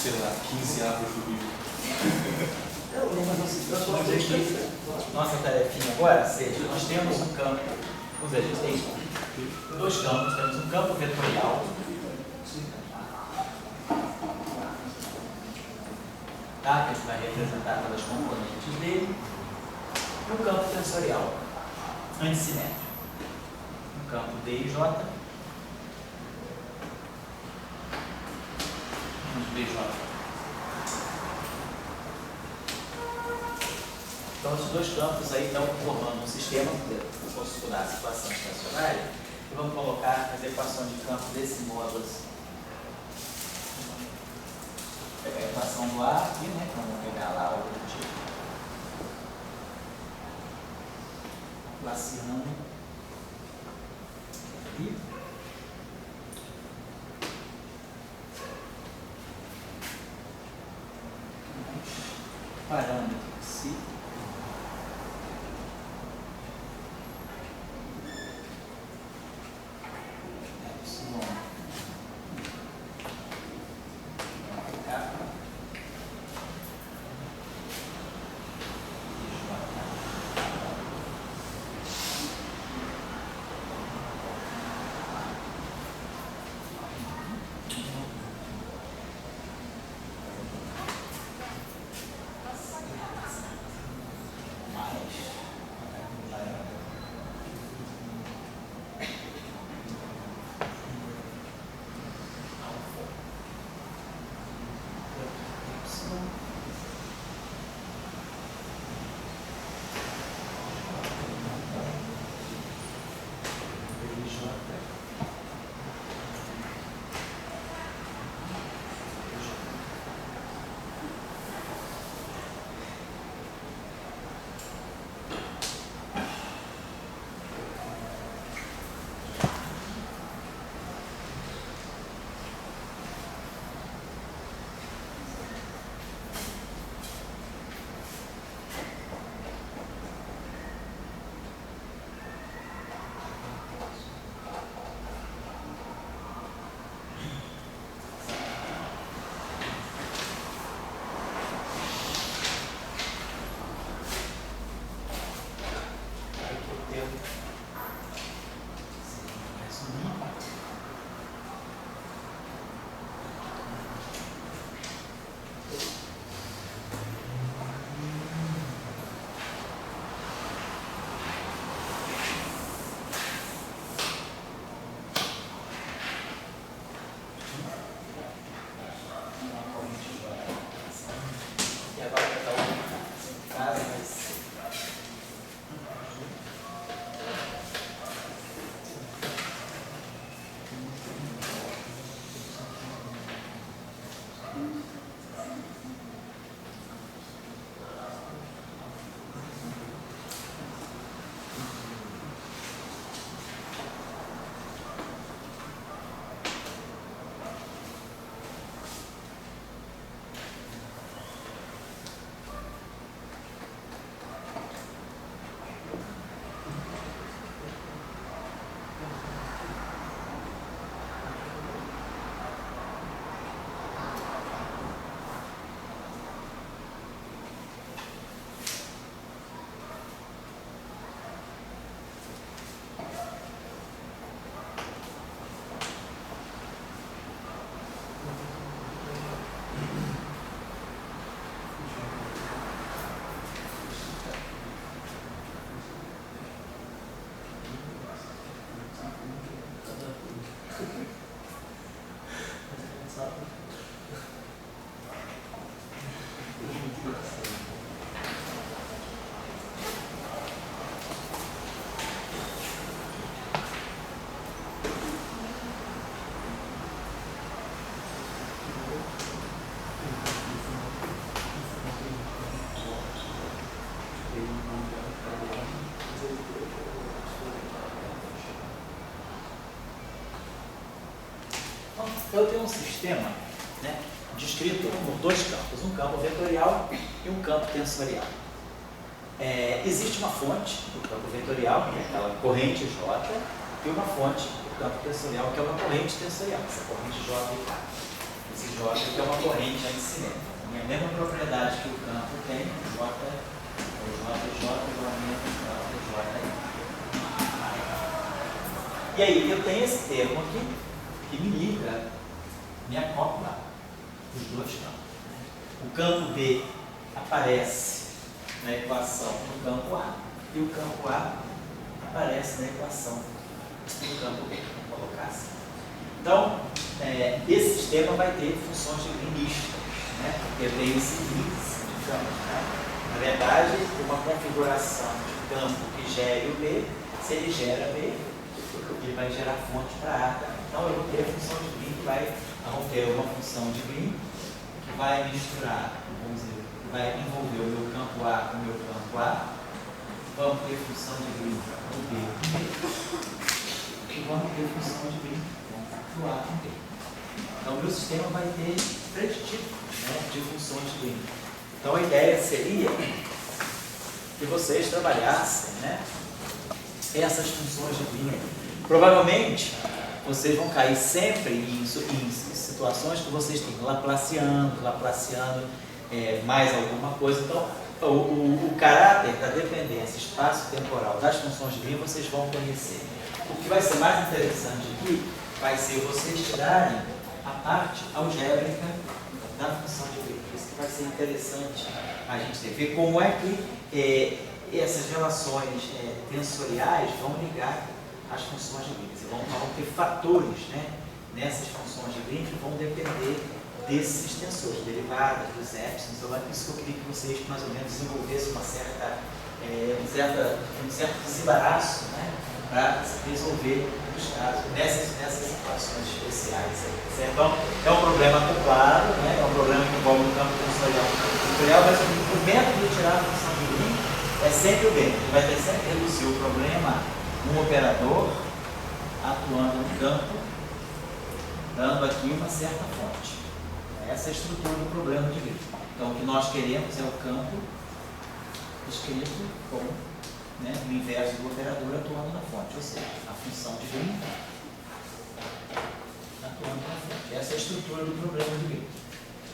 sei lá, 15 árvores do Rio. Nossa tarefinha agora, seja, nós temos um campo, ou seja, a gente tem dois campos, temos um campo vetorial, tá? Que a gente vai representar pelas componentes dele, e um campo tensorial, antissimétrico. Um campo D e J, BJ. Então, esses dois campos aí estão formando um sistema, vou considerar a situação estacionária, e vamos colocar as equações de campo desse modo assim. Vou pegar a equação do A aqui, né? Então, vamos pegar lá o tipo. Laciano. Aqui. Parâmetro psi. Eu tenho um sistema, né, descrito por dois campos, um campo vetorial e um campo tensorial. Existe uma fonte do campo vetorial, que é aquela corrente J, e uma fonte do campo tensorial, que é uma corrente tensorial, essa corrente J e K. Esse J J, que é uma corrente assimétrica. É a mesma propriedade que o campo tem, J, igualmente J. E aí eu tenho esse termo aqui, que me liga, me acopla os dois campos. O campo B aparece na equação do campo A, e o campo A aparece na equação do campo B. Vamos colocar assim. Então, esse sistema vai ter funções de Green mistas, né? Porque eu tenho esse índice de campo. Né? Na verdade, uma configuração de campo que gere o B, se ele gera B, ele vai gerar fonte para A. Tá? Então, eu vou ter a função de Green que vai ter uma função de Green que vai misturar, vamos dizer, vai envolver o meu campo A com o meu campo A. Vamos ter função de Green do B com B. E vamos ter função de Green do A com B. Então, o meu sistema vai ter três tipos, né, de funções de Green. Então, a ideia seria que vocês trabalhassem, né, essas funções de Green. Provavelmente, vocês vão cair sempre em situações que vocês têm Laplaciano, mais alguma coisa. Então, o caráter da dependência espaço-temporal das funções de Green vocês vão conhecer. O que vai ser mais interessante aqui vai ser vocês tirarem a parte algébrica da função de Green. Isso que vai ser interessante a gente ver como é que essas relações tensoriais vão ligar as funções de Green. Vão ter fatores, né, nessas funções de Green que vão depender desses tensores, derivadas dos épsilons. Então, é isso que eu queria que vocês mais ou menos desenvolvessem um certo desembaraço, né, para resolver os casos nessas situações especiais. Certo? Então, é um problema claro, né, é um problema que envolve o campo tensorial vetorial, mas o método de tirar a função de Green é sempre o mesmo. Vai ter sempre reduzir o problema um operador atuando no campo, dando aqui uma certa fonte. Essa é a estrutura do problema de Green. Então, o que nós queremos é o campo escrito como, né, o inverso do operador atuando na fonte, ou seja, a função de Green atuando na fonte. Essa é a estrutura do problema de Green.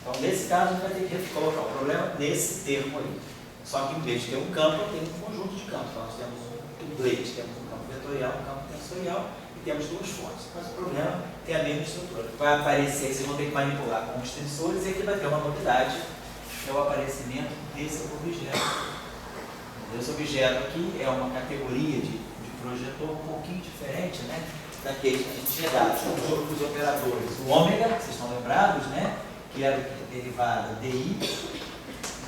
Então, nesse caso, a gente vai ter que colocar o problema nesse termo aí. Só que, em vez de ter um campo, eu tenho um conjunto de campos. Então, nós temos um blade, temos um campo vetorial, um campo tensorial, temos duas fontes, mas o problema tem a mesma estrutura. Vai aparecer, vocês vão ter que manipular com os tensores, e aqui vai ter uma novidade, que é o aparecimento desse objeto. Esse objeto aqui é uma categoria de projetor um pouquinho diferente, né, daquele que a gente tinha dado, os operadores. O ômega, vocês estão lembrados, né, que era a derivada DI,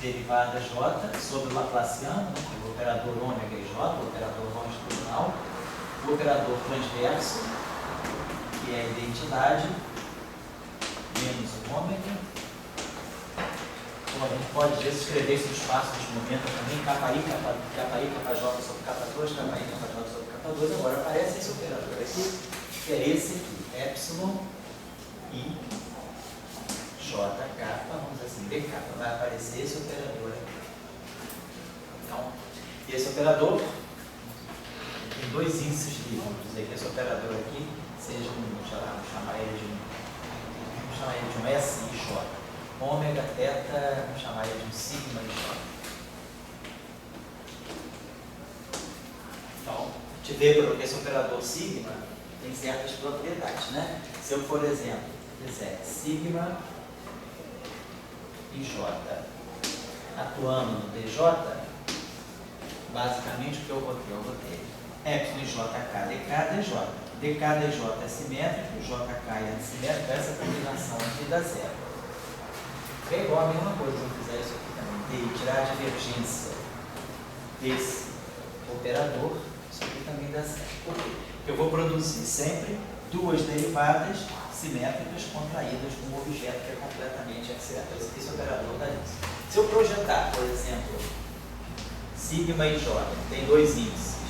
derivada J, sobre o Laplaciano, né, o operador ômega e J, o operador longitudinal. O operador transverso, que é a identidade, menos o ômega. Então, a gente pode escrever esse espaço de momento também, KI, KJ sobre K2, KI, KJ sobre K2. Agora aparece esse operador aqui, que é esse aqui, epsilon e JK, vamos dizer assim, BK. Vai aparecer esse operador aqui. Então, esse operador tem dois índices de, vamos dizer que esse operador aqui seja vamos chamar ele de um S e J. Ômega, teta, vamos chamar ele de um sigma e J. Então, a gente vê que esse operador sigma tem certas propriedades, né? Se eu, por exemplo, fizer sigma e J atuando no DJ, basicamente o que eu vou ter? Eu vou ter epsilon JK, DK, DJ. DK, DJ é simétrico, JK é assimétrico, essa combinação aqui dá zero. É igual a mesma coisa se eu fizer isso aqui também. Tirar a divergência desse operador, isso aqui também dá zero. Por quê? Porque eu vou produzir sempre duas derivadas simétricas contraídas com um objeto que é completamente assimétrico. Esse operador dá isso. Se eu projetar, por exemplo, sigma e J, tem dois índices,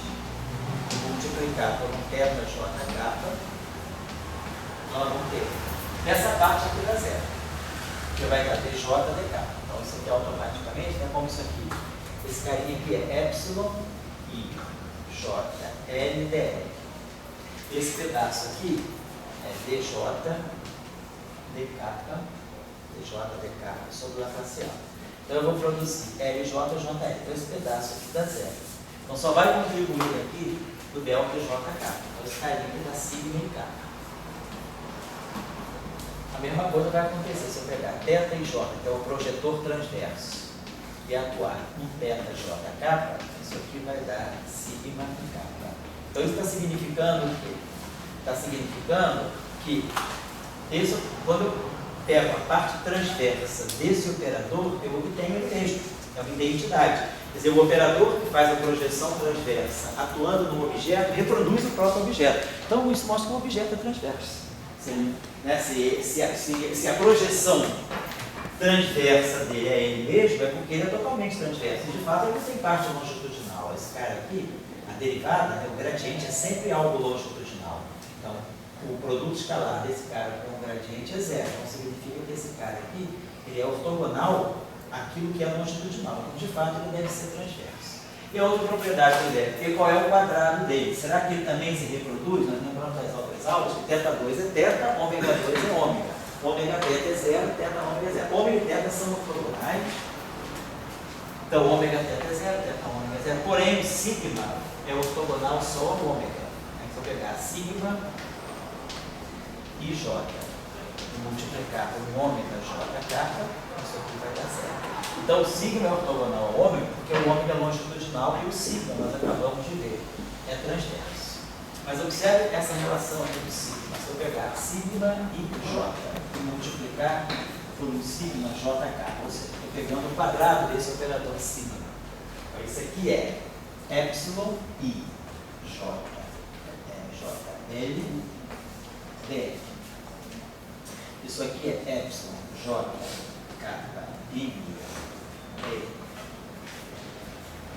multiplicar por um θ JK, nós vamos ter nessa parte aqui dá zero, que vai dar DJ dk. Então isso aqui automaticamente é como isso aqui. Esse carinha aqui é epsilon e J LDL. Esse pedaço aqui é DJ dk dk sobre o laplaciano. Então eu vou produzir LJ ou JL. Então esse pedaço aqui dá zero. Então só vai contribuir aqui do delta JK. Então esse carinha aqui dá sigma e K. A mesma coisa vai acontecer se eu pegar θ e J, que é o projetor transverso, e atuar em θ JK, isso aqui vai dar sigma e K. Então isso está significando o quê? Está significando que quando eu pego a parte transversa desse operador, eu obtenho ele mesmo, é uma identidade. Quer dizer, o operador que faz a projeção transversa atuando no objeto, reproduz o próprio objeto. Então isso mostra que o objeto é transverso. Se a projeção transversa dele é ele mesmo, é porque ele é totalmente transverso. E de fato ele tem parte longitudinal. Esse cara aqui, a derivada, né, o gradiente é sempre algo longitudinal. Então, o produto escalar desse cara com o gradiente é zero. Então significa que esse cara aqui, ele é ortogonal àquilo que é longitudinal. Então, de fato, ele deve ser transverso. E a outra propriedade que ele deve ter, qual é o quadrado dele? Será que ele também se reproduz? Nós lembramos das outras aulas que θ2 é θ, ômega 2 é ômega. Ômega beta é zero, θ ômega é zero. Ômega e θ são ortogonais. Então, ômega θ é zero, θ ômega é zero. Porém, o sigma é ortogonal só ao ômega. Se eu pegar sigma e J e multiplicar por ômega JK, isso aqui vai dar zero. Então, o sigma é ortogonal ao ômega, porque o ômega é longitudinal e o sigma, nós acabamos de ver, é transverso. Mas observe essa relação aqui do sigma. Se eu pegar sigma e J e multiplicar por um sigma JK, ou seja, estou pegando o quadrado desse operador sigma. Então, isso aqui é epsilon I J, JL df. Isso aqui é epsilon J kappa I D.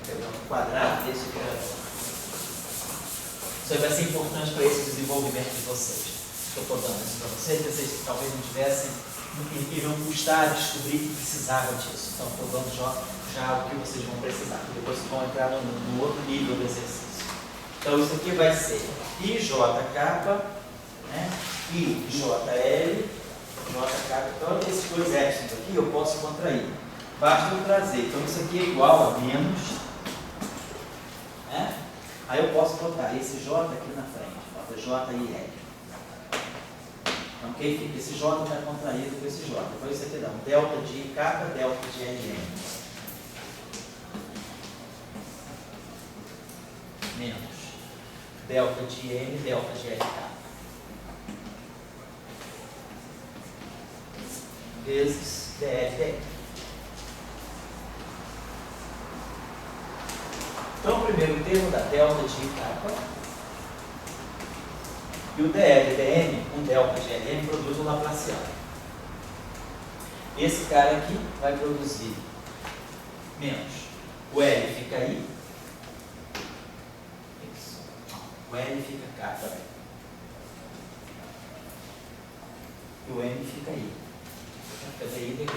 Pegando o quadrado desse operador. Isso aí vai ser importante para esse desenvolvimento de vocês. Estou dando isso para vocês talvez não tivessem, iriam custar descobrir que precisava disso. Então, estou dando já o que vocês vão precisar. Depois vocês vão entrar no outro nível do exercício. Então, isso aqui vai ser IJK, né? IJL, JK. Então, esses dois épsilons aqui eu posso contrair. Basta eu trazer. Então, isso aqui é igual a menos, né? Aí eu posso botar esse J aqui na frente, bota J e L. Então, quem fica? Esse J está contraído com esse J. Depois isso aqui dá um delta de K, delta de LN. Menos delta de M, delta de LK. Vezes DL. Então, o primeiro termo da delta de K e o DL, dm, um delta de LN, produz um laplaciano. Esse cara aqui vai produzir menos. O L fica aí. Isso. O L fica K também. E o M fica aí. Fica DI de K.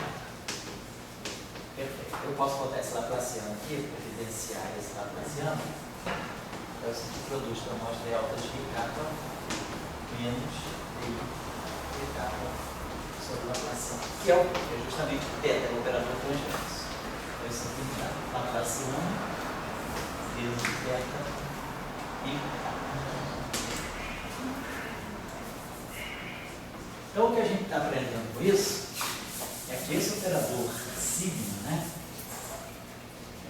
Perfeito. Eu posso botar esse laplaciano aqui, para evidenciar esse laplaciano. Então, isso aqui produz para nós delta de K menos DI de K sobre o laplaciano. Que é justamente o θ, é o operador transverso. Então, isso aqui dá laplaciano vezes θ e K. Então, o que a gente está aprendendo com isso é que esse operador sigma, né?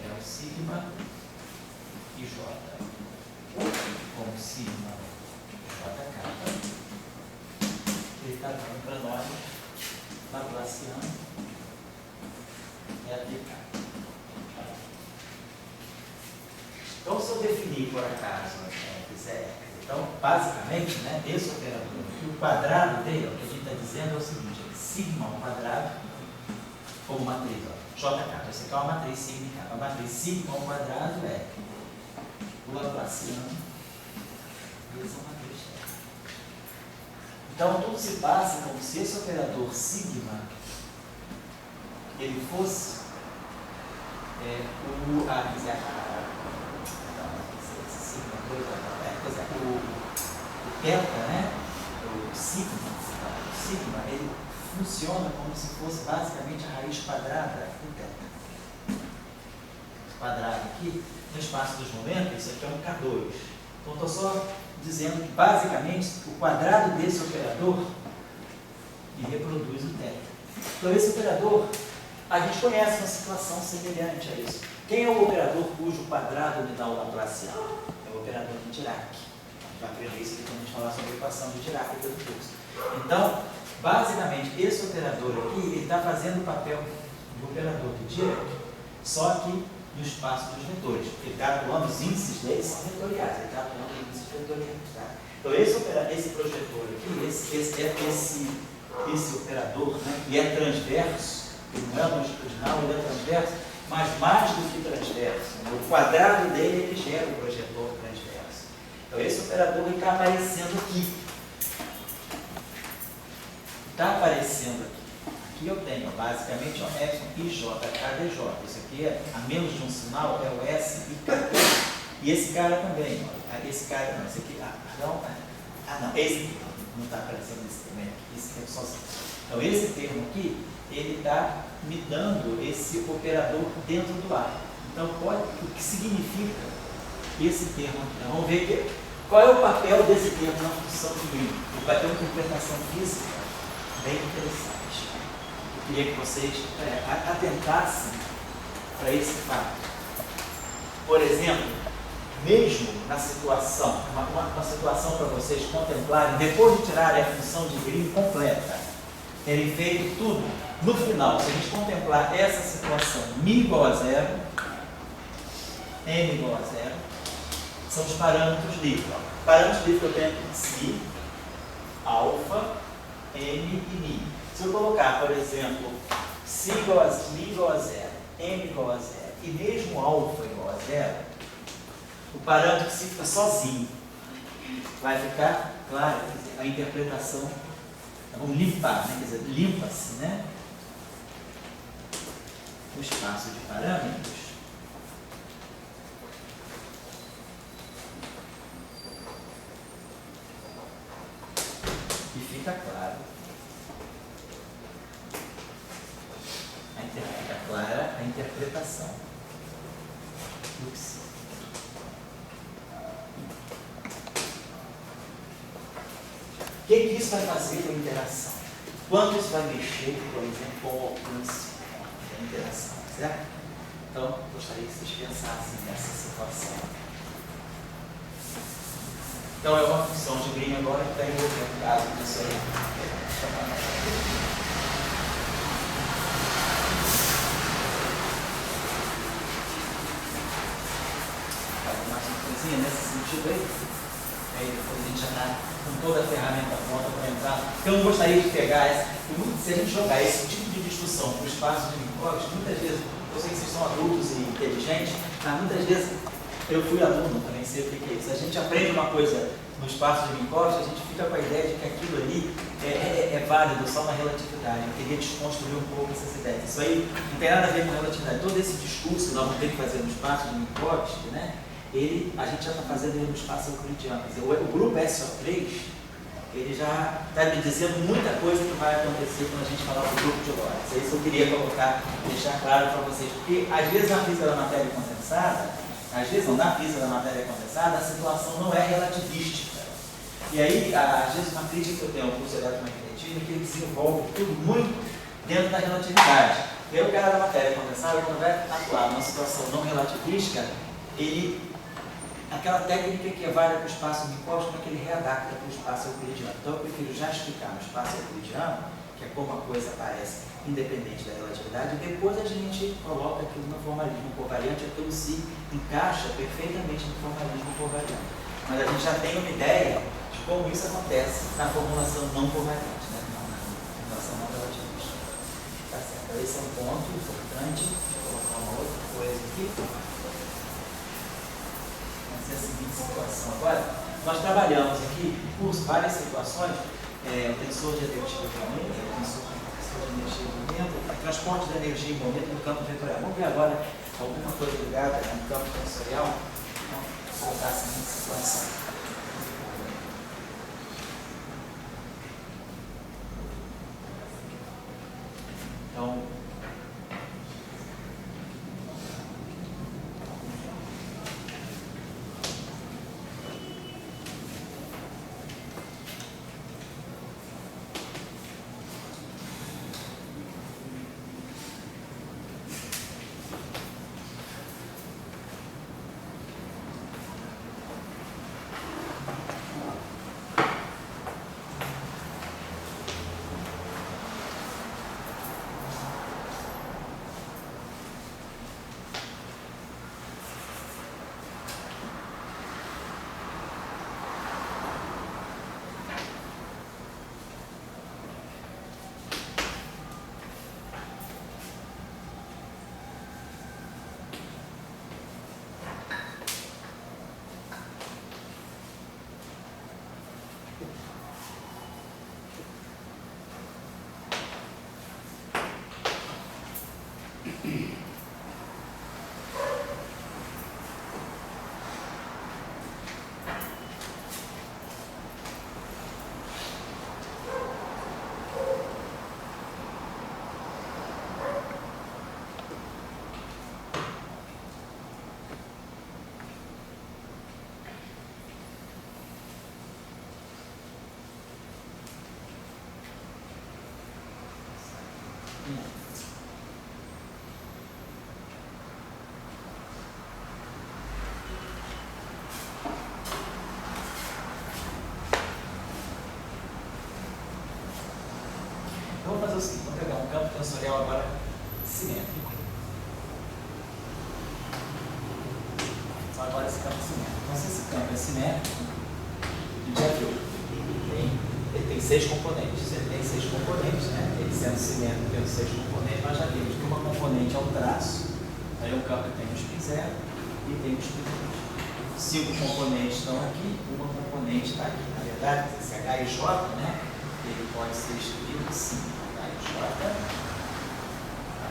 É o sigma e J. Com sigma JK. Ele está dando para nós laplaciano LK. Então, se eu definir por acaso, quiser. Então, basicamente, né, esse operador, o quadrado dele, o que a gente está dizendo é o seguinte: é que sigma ao quadrado, como matriz, ó, JK, essa aqui é uma matriz sigma. A matriz sigma ao quadrado é o laplaciano vezes a matriz. Então, tudo se passa como se esse operador sigma ele fosse o θ, né? O sigma, ele funciona como se fosse basicamente a raiz quadrada do θ. Quadrado aqui, no espaço dos momentos, isso aqui é um K2. Então, estou só dizendo que, basicamente, o quadrado desse operador me reproduz o θ. Então, esse operador, a gente conhece uma situação semelhante a isso. Quem é o operador cujo quadrado me dá o laplaciano? É o operador de Dirac. A gente vai aprender isso aqui quando a gente falar sobre a equação de Dirac aqui do curso. Então, basicamente, esse operador aqui, ele está fazendo o papel do operador de Dirac, só que no espaço dos vetores. Ele está atuando, os índices dele são vetoriais, ele está atuando em índices vetoriais. Tá? Então, esse projetor aqui, esse operador, né, que é transverso, ele não é longitudinal, ele é transverso, mas mais do que transverso. Né? O quadrado dele, ele gera o projetor transverso. Então, esse operador está aparecendo aqui. Está aparecendo aqui. Aqui eu tenho, basicamente, o epsilon IJ, KDJ. Isso aqui, a menos de um sinal, é o S e K. E esse cara também, ó. Esse cara, não, esse aqui, não, esse aqui não está aparecendo nesse termo aqui, esse termo sozinho. Então, esse termo aqui, ele está me dando esse operador dentro do ar. Então, o que significa esse termo aqui? Então, vamos ver aqui, qual é o papel desse termo na função de Green. Ele vai ter uma interpretação física bem interessante. Eu queria que vocês atentassem para esse fato. Por exemplo, mesmo na situação, uma situação para vocês contemplarem, depois de tirarem a função de Green completa, terem feito tudo, no final, se a gente contemplar essa situação, μ igual a zero, m igual a zero, são os parâmetros livres. Parâmetros livres que eu tenho aqui, si, alfa, m e mi. Se eu colocar, por exemplo, μ igual a zero, m igual a zero e mesmo alfa igual a zero, o parâmetro si fica sozinho. Vai ficar, claro, a interpretação, vamos limpar, né? Quer dizer, limpa-se, né? O espaço de parâmetros. E fica claro. Fica clara a interpretação do que se. O que isso vai fazer com a interação? Quanto isso vai mexer, por exemplo, com o alcance da interação, certo? Então, gostaria que vocês pensassem nessa situação. Então, é uma função de Green agora que está envolvendo o caso disso aí. Mais uma coisinha nesse sentido aí. Aí depois a gente já está com toda a ferramenta pronta para entrar. Eu não gostaria de pegar essa. Se a gente jogar esse tipo de discussão para o espaço de Minkowski, muitas vezes, eu sei que vocês são adultos e inteligentes, mas muitas vezes eu fui aluno, também sei o que é isso. A gente aprende uma coisa no espaço de Minkowski, a gente fica com a ideia de que aquilo ali é válido só na relatividade. Eu queria desconstruir um pouco essas ideias. Isso aí não tem nada a ver com relatividade. Todo esse discurso que nós vamos ter que fazer no espaço de Minkowski, né? A gente já está fazendo ele no espaço euclidiano. Quer dizer, o grupo SO3, ele já está me dizendo muita coisa que vai acontecer quando a gente falar do grupo de Lorentz. É isso que eu queria colocar, deixar claro para vocês. Porque, às vezes, na física da matéria condensada, às vezes não, na física da matéria condensada, a situação não é relativística. E aí, às vezes, uma crítica que eu tenho ao curso de eletromagnetismo é que ele desenvolve tudo muito dentro da relatividade. E aí, o cara da matéria condensada, quando vai atuar numa situação não relativística, aquela técnica que é válida para o espaço Minkowski, é que ele readapta para o espaço euclidiano. Então, eu prefiro já explicar no espaço euclidiano, que é como a coisa aparece independente da relatividade, e depois a gente coloca aquilo no formalismo covariante, aquilo se encaixa perfeitamente no formalismo covariante. Mas a gente já tem uma ideia de como isso acontece na formulação não covariante, né? Na formulação não relativista. Tá certo? Esse é um ponto importante. Deixa eu colocar uma outra coisa aqui. A seguinte situação agora, nós trabalhamos aqui por várias situações, o tensor de energia de momento, o tensor de energia de momento, o transporte da energia em momento no campo vetorial. Vamos ver agora alguma coisa ligada no campo tensorial. Vamos voltar a seguinte situação. Vamos fazer o seguinte, vamos pegar um campo tensorial agora simétrico. Então agora esse campo é simétrico. Então se esse campo é simétrico, a gente já viu, ele tem 6 componentes. Ele tem 6 componentes, né? Ele sendo simétrico tendo 6 componentes, nós já vimos que uma componente é o traço, aí o campo tem um spin 0 e tem um spin 2. 5 componentes estão aqui, uma componente está aqui. Na verdade, esse H e J, né? Ele pode ser escrito assim.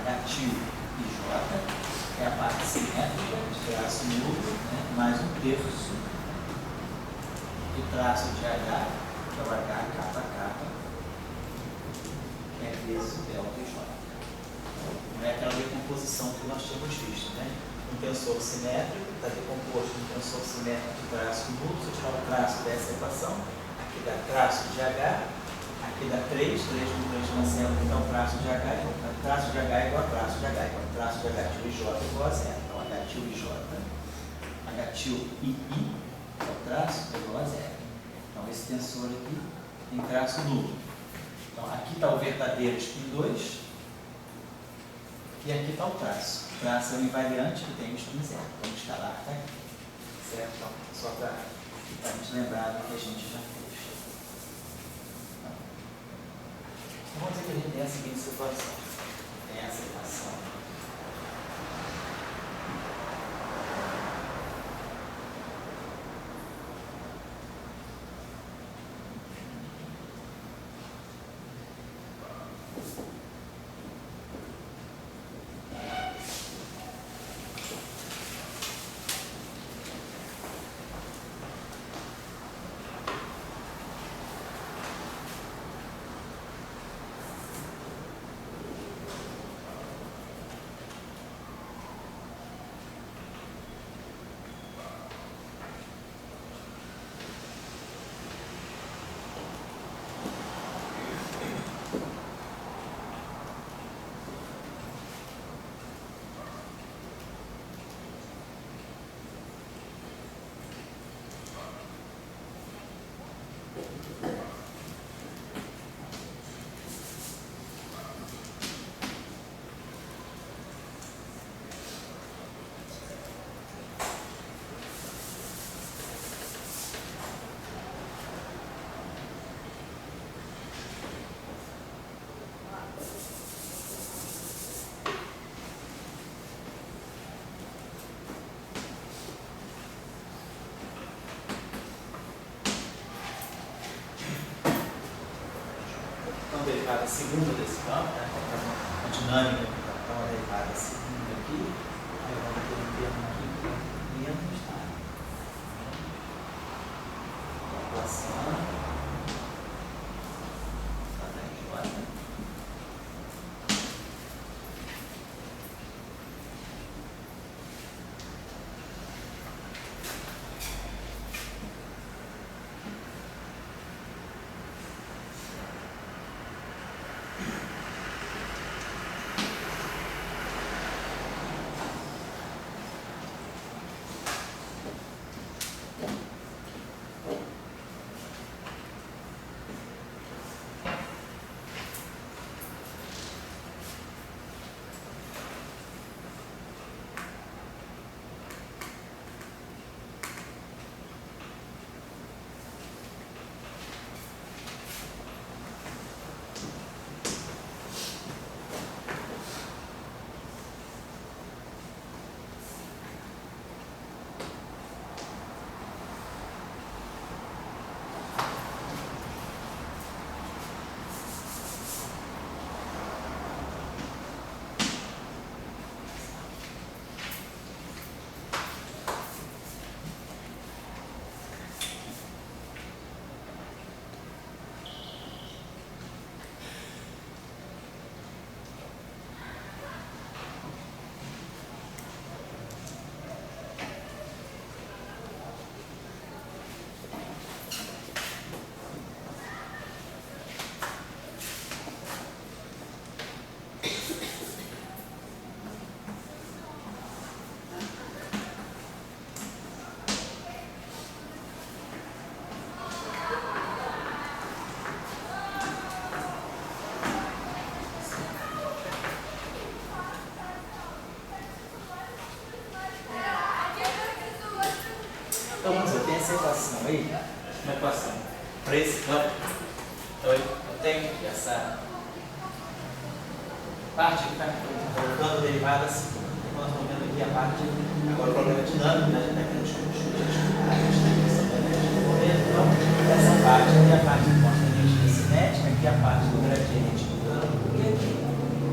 H tio e J é a parte simétrica de traço nulo, né, mais um terço do traço de H, que é o H capa capa, que é vezes o delta e J. Não é aquela decomposição que nós tínhamos visto, né? Um tensor simétrico está decomposto em tensor simétrico de traço nulo. Se eu tirar o traço dessa equação, aqui dá traço de H. Aqui dá 3 no 3 Marcelo, então traço de H, então traço de H é igual a traço de H, então traço de H tio e J é igual a 0. Então H tio e J, H tio e I, é o traço é igual a 0. Então esse tensor aqui tem traço nulo. Então aqui está o verdadeiro spin 2 e aqui está o traço. O traço é o invariante que tem o spin 0. Então o escalar está aqui. Certo? Então, só para a gente lembrar do que a gente já fez. Vamos dizer que a gente tem a seguinte situação. Tem essa equação. Derivada segunda desse campo, né? A dinâmica do campo, então a derivada segunda aqui, aí vamos ter um termo aqui menos, tá? Equação da J. equação aí, uma equação para esse campo. Então eu tenho essa parte que está colocando derivada assim. Nós estamos vendo aqui a parte, agora o problema dinâmico, né? A gente está vendo a distribuição da energia do momento. Então, essa parte aqui é a parte que mostra a energia cinética, aqui é a parte do gradiente do campo, e aqui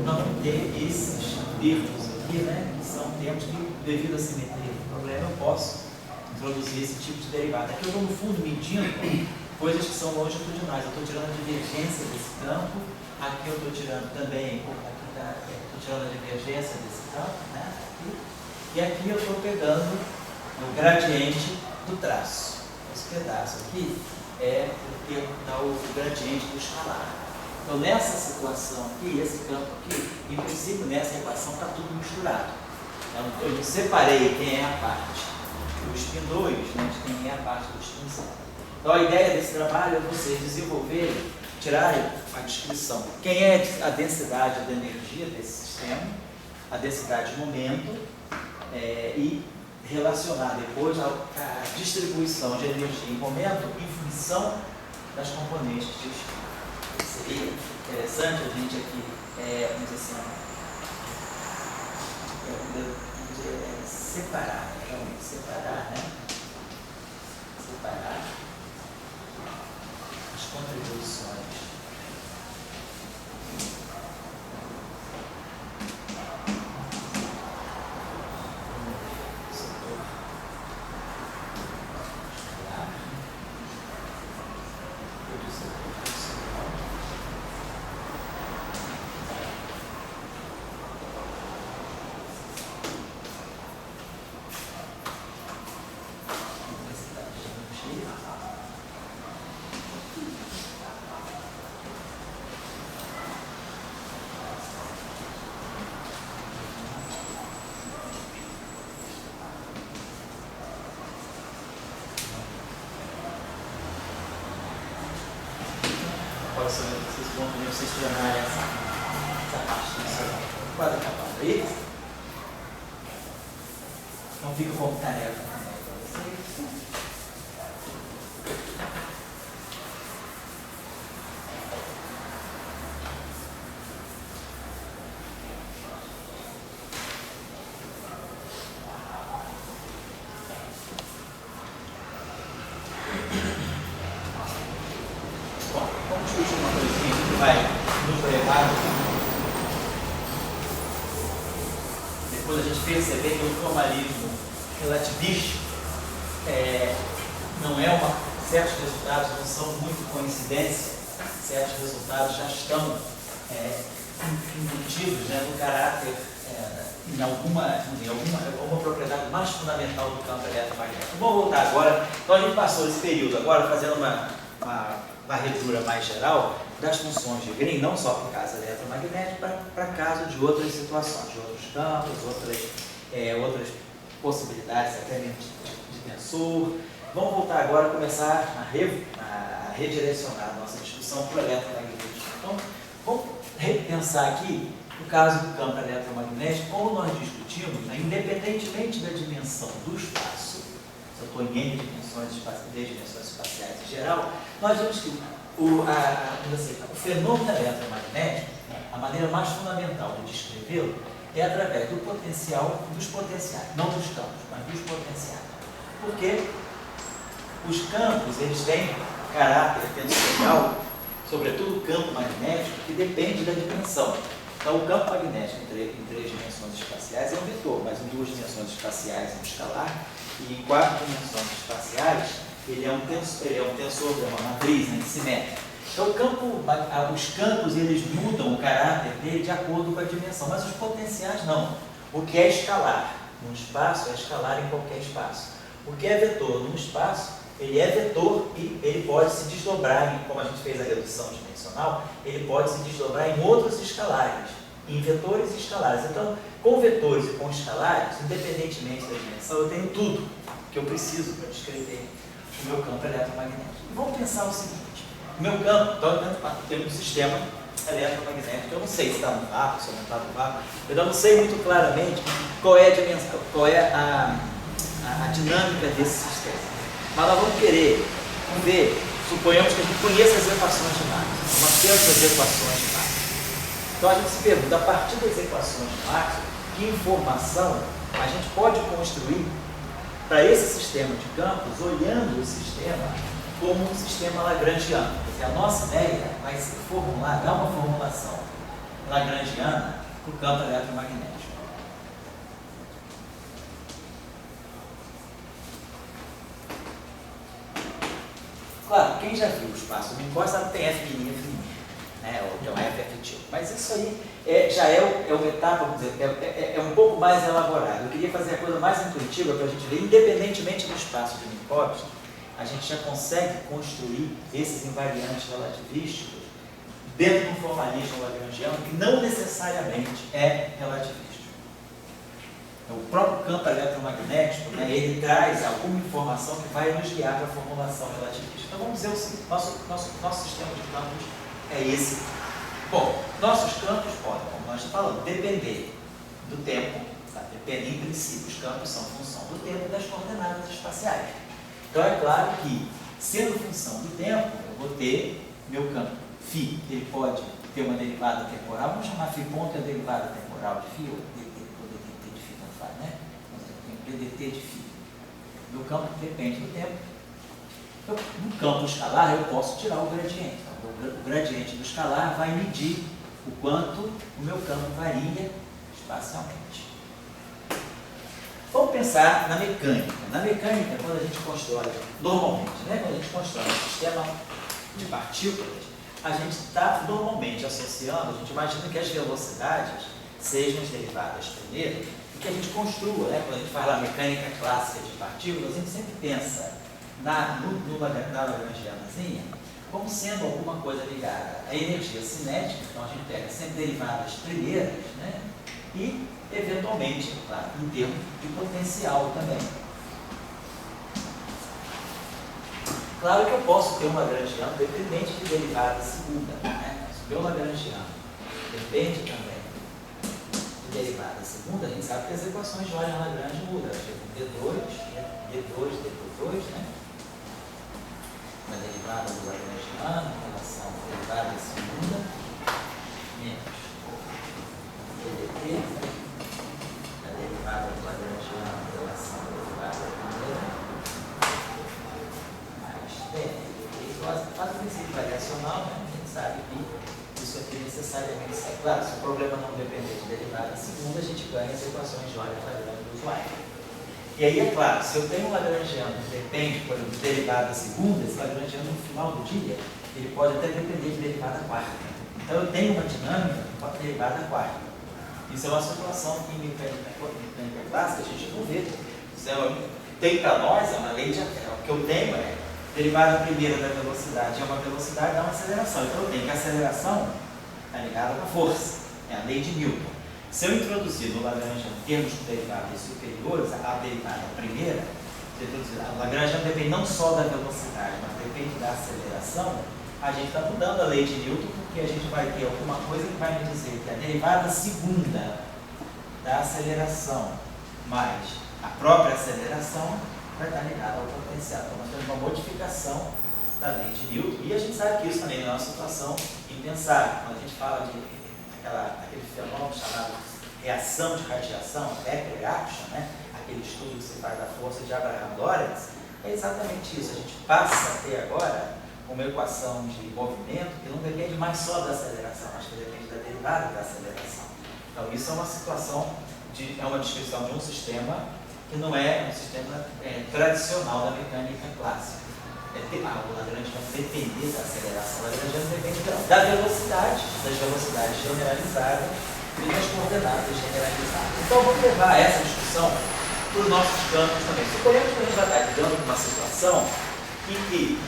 nós vamos ter esses termos aqui, né? Que são termos que, devido à simetria do problema, eu posso introduzir esse tipo de derivada. Aqui eu estou, no fundo, medindo coisas que são longitudinais. Eu estou tirando a divergência desse campo, aqui eu estou tirando também, estou tirando a divergência desse campo, né? Aqui. E aqui eu estou pegando o gradiente do traço. Esse pedaço aqui é o que dá o gradiente do escalar. Então, nessa situação aqui, esse campo aqui, em princípio, nessa equação está tudo misturado. Então, eu separei quem é a parte do spin 2, né, de quem é a parte do spin 0. Então, a ideia desse trabalho é vocês desenvolverem, tirarem a descrição. Quem é a densidade da energia desse sistema, a densidade de momento, e relacionar depois a distribuição de energia em momento em função das componentes de spin. Seria interessante a gente aqui, vamos dizer assim, separar, realmente separar, né? Separar as contribuições do setor escalar e do setor funcional. Vocês vão ver vocês treinar essa parte inicial. Quase acabado aí. Então fica como tarefa também para vocês. Vai nos levar, depois a gente perceber que o formalismo relativístico não é certos resultados não são muito coincidência, certos resultados já estão embutidos, né, no caráter, em alguma propriedade mais fundamental do campo eletromagnético. Vamos voltar agora. Então a gente passou esse período agora fazendo uma varredura mais geral das funções de Green, não só para o caso eletromagnético, para caso de outras situações, de outros campos, outras possibilidades, até mesmo de tensor. Vamos voltar agora a começar a redirecionar a nossa discussão para o eletromagnetismo. Então, vamos repensar aqui o caso do campo eletromagnético, como nós discutimos, né, independentemente da dimensão do espaço. Se eu estou em N dimensões espaciais em geral, nós vemos que o fenômeno eletromagnético, a maneira mais fundamental de descrevê-lo é através do potencial, dos potenciais, não dos campos, mas dos potenciais. Porque os campos, eles têm caráter tensorial, sobretudo o campo magnético, que depende da dimensão. Então, o campo magnético em 3 dimensões espaciais é um vetor, mas em 2 dimensões espaciais é um escalar, e em 4 dimensões espaciais ele é um tensor, é uma matriz, né, simétrica. Então, os campos eles mudam o caráter dele de acordo com a dimensão, mas os potenciais não. O que é escalar num espaço é escalar em qualquer espaço. O que é vetor num espaço, ele é vetor e ele pode se desdobrar, como a gente fez a redução dimensional, ele pode se desdobrar em outros escalares, em vetores e escalares. Então, com vetores e com escalares, independentemente da dimensão, eu tenho tudo que eu preciso para descrever o meu campo eletromagnético. E vamos pensar o seguinte: o meu campo, tem um sistema eletromagnético, eu não sei se está no vácuo, se não está no vácuo, eu não sei muito claramente qual é a dimensão, qual é a dinâmica desse sistema. Mas nós vamos querer ver, suponhamos que a gente conheça as equações de Maxwell. Nós temos as equações de Maxwell. Então a gente se pergunta, a partir das equações de Maxwell, que informação a gente pode construir para esse sistema de campos, olhando o sistema como um sistema lagrangiano. Quer dizer, a nossa ideia vai ser formular, dar uma formulação lagrangiana para o campo eletromagnético. Claro, quem já viu o espaço Minkowski sabe que tem F fininha, né? Ou tem um F efetivo. Mas isso aí já é uma etapa, vamos dizer, é um pouco mais elaborado. Eu queria fazer a coisa mais intuitiva para a gente ver, independentemente do espaço de Minkowski, a gente já consegue construir esses invariantes relativísticos dentro de um formalismo lagrangiano que não necessariamente é relativístico. Então, o próprio campo eletromagnético, né, ele traz alguma informação que vai nos guiar para a formulação relativista. Então vamos dizer o seguinte, nosso sistema de campos é esse. Bom, nossos campos podem, como nós falamos, depender do tempo, tá? Depende, em princípio, os campos são função do tempo e das coordenadas espaciais. Então é claro que, sendo função do tempo, eu vou ter meu campo φ, ele pode ter uma derivada temporal, vamos chamar φ ponto a derivada temporal de φ, ou DT de φ, não faz, né? Tem PDT de φ. Meu campo depende do tempo. Então, no campo escalar, eu posso tirar o gradiente. Então, o gradiente do escalar vai medir o quanto o meu campo varia espacialmente. Vamos pensar na mecânica. Na mecânica, quando a gente constrói, normalmente, né, quando a gente constrói um sistema de partículas, a gente está normalmente associando, a gente imagina que as velocidades sejam as derivadas primeiro, e que a gente construa, né, quando a gente fala mecânica clássica de partículas, a gente sempre pensa na lagrangianazinha como sendo alguma coisa ligada à energia cinética, então a gente pega sempre derivadas primeiras, né, e eventualmente, claro, em termos de potencial também. Claro que eu posso ter um lagrangiano dependente de derivada segunda, né? Se o meu lagrangiano depende também de derivada segunda, a gente sabe que as equações de Euler-Lagrange mudam. D2, D2, né? A derivada do lagrangiano em relação à derivada segunda menos DDT, a derivada do lagrangiano em relação à derivada primeira, mais DDT. Faz o princípio variacional, né? A gente sabe que isso aqui necessariamente é claro. Se o problema não depender de derivada segunda, a gente ganha as equações de Euler-Lagrange do usuário. E aí, é claro, se eu tenho um lagrangiano que depende, por exemplo, de derivada segunda, esse lagrangiano no final do dia, ele pode até depender de derivada quarta. Então eu tenho uma dinâmica com derivada quarta. Isso é uma situação que em mecânica clássica a gente não vê. Tem para nós, é uma lei de o que eu tenho é derivada primeira da velocidade, é uma velocidade, dá uma aceleração. Então eu tenho que a aceleração está ligada com a força, é a lei de Newton. Se eu introduzir no Lagrangiano termos de derivadas superiores à derivada primeira, o Lagrangiano depende não só da velocidade, mas depende da aceleração, a gente está mudando a lei de Newton, porque a gente vai ter alguma coisa que vai me dizer que a derivada segunda da aceleração mais a própria aceleração vai estar ligada ao potencial. Então nós temos uma modificação da lei de Newton, e a gente sabe que isso também é uma situação impensável. Quando a gente fala de aquele fenômeno chamado reação de radiação, Becker reaction, né? Aquele estudo que se faz da força de Abraham Lorentz, é exatamente isso. A gente passa a ter agora uma equação de movimento que não depende mais só da aceleração, mas que depende da derivada da aceleração. Então isso é uma situação, é uma descrição de um sistema que não é um sistema tradicional da mecânica clássica. O Lagrange vai depender da aceleração, o Lagrange depende da velocidade, das velocidades generalizadas e das coordenadas generalizadas. Então vamos levar essa discussão para os nossos campos também. Suponhamos que a gente vai estar lidando com uma situação em que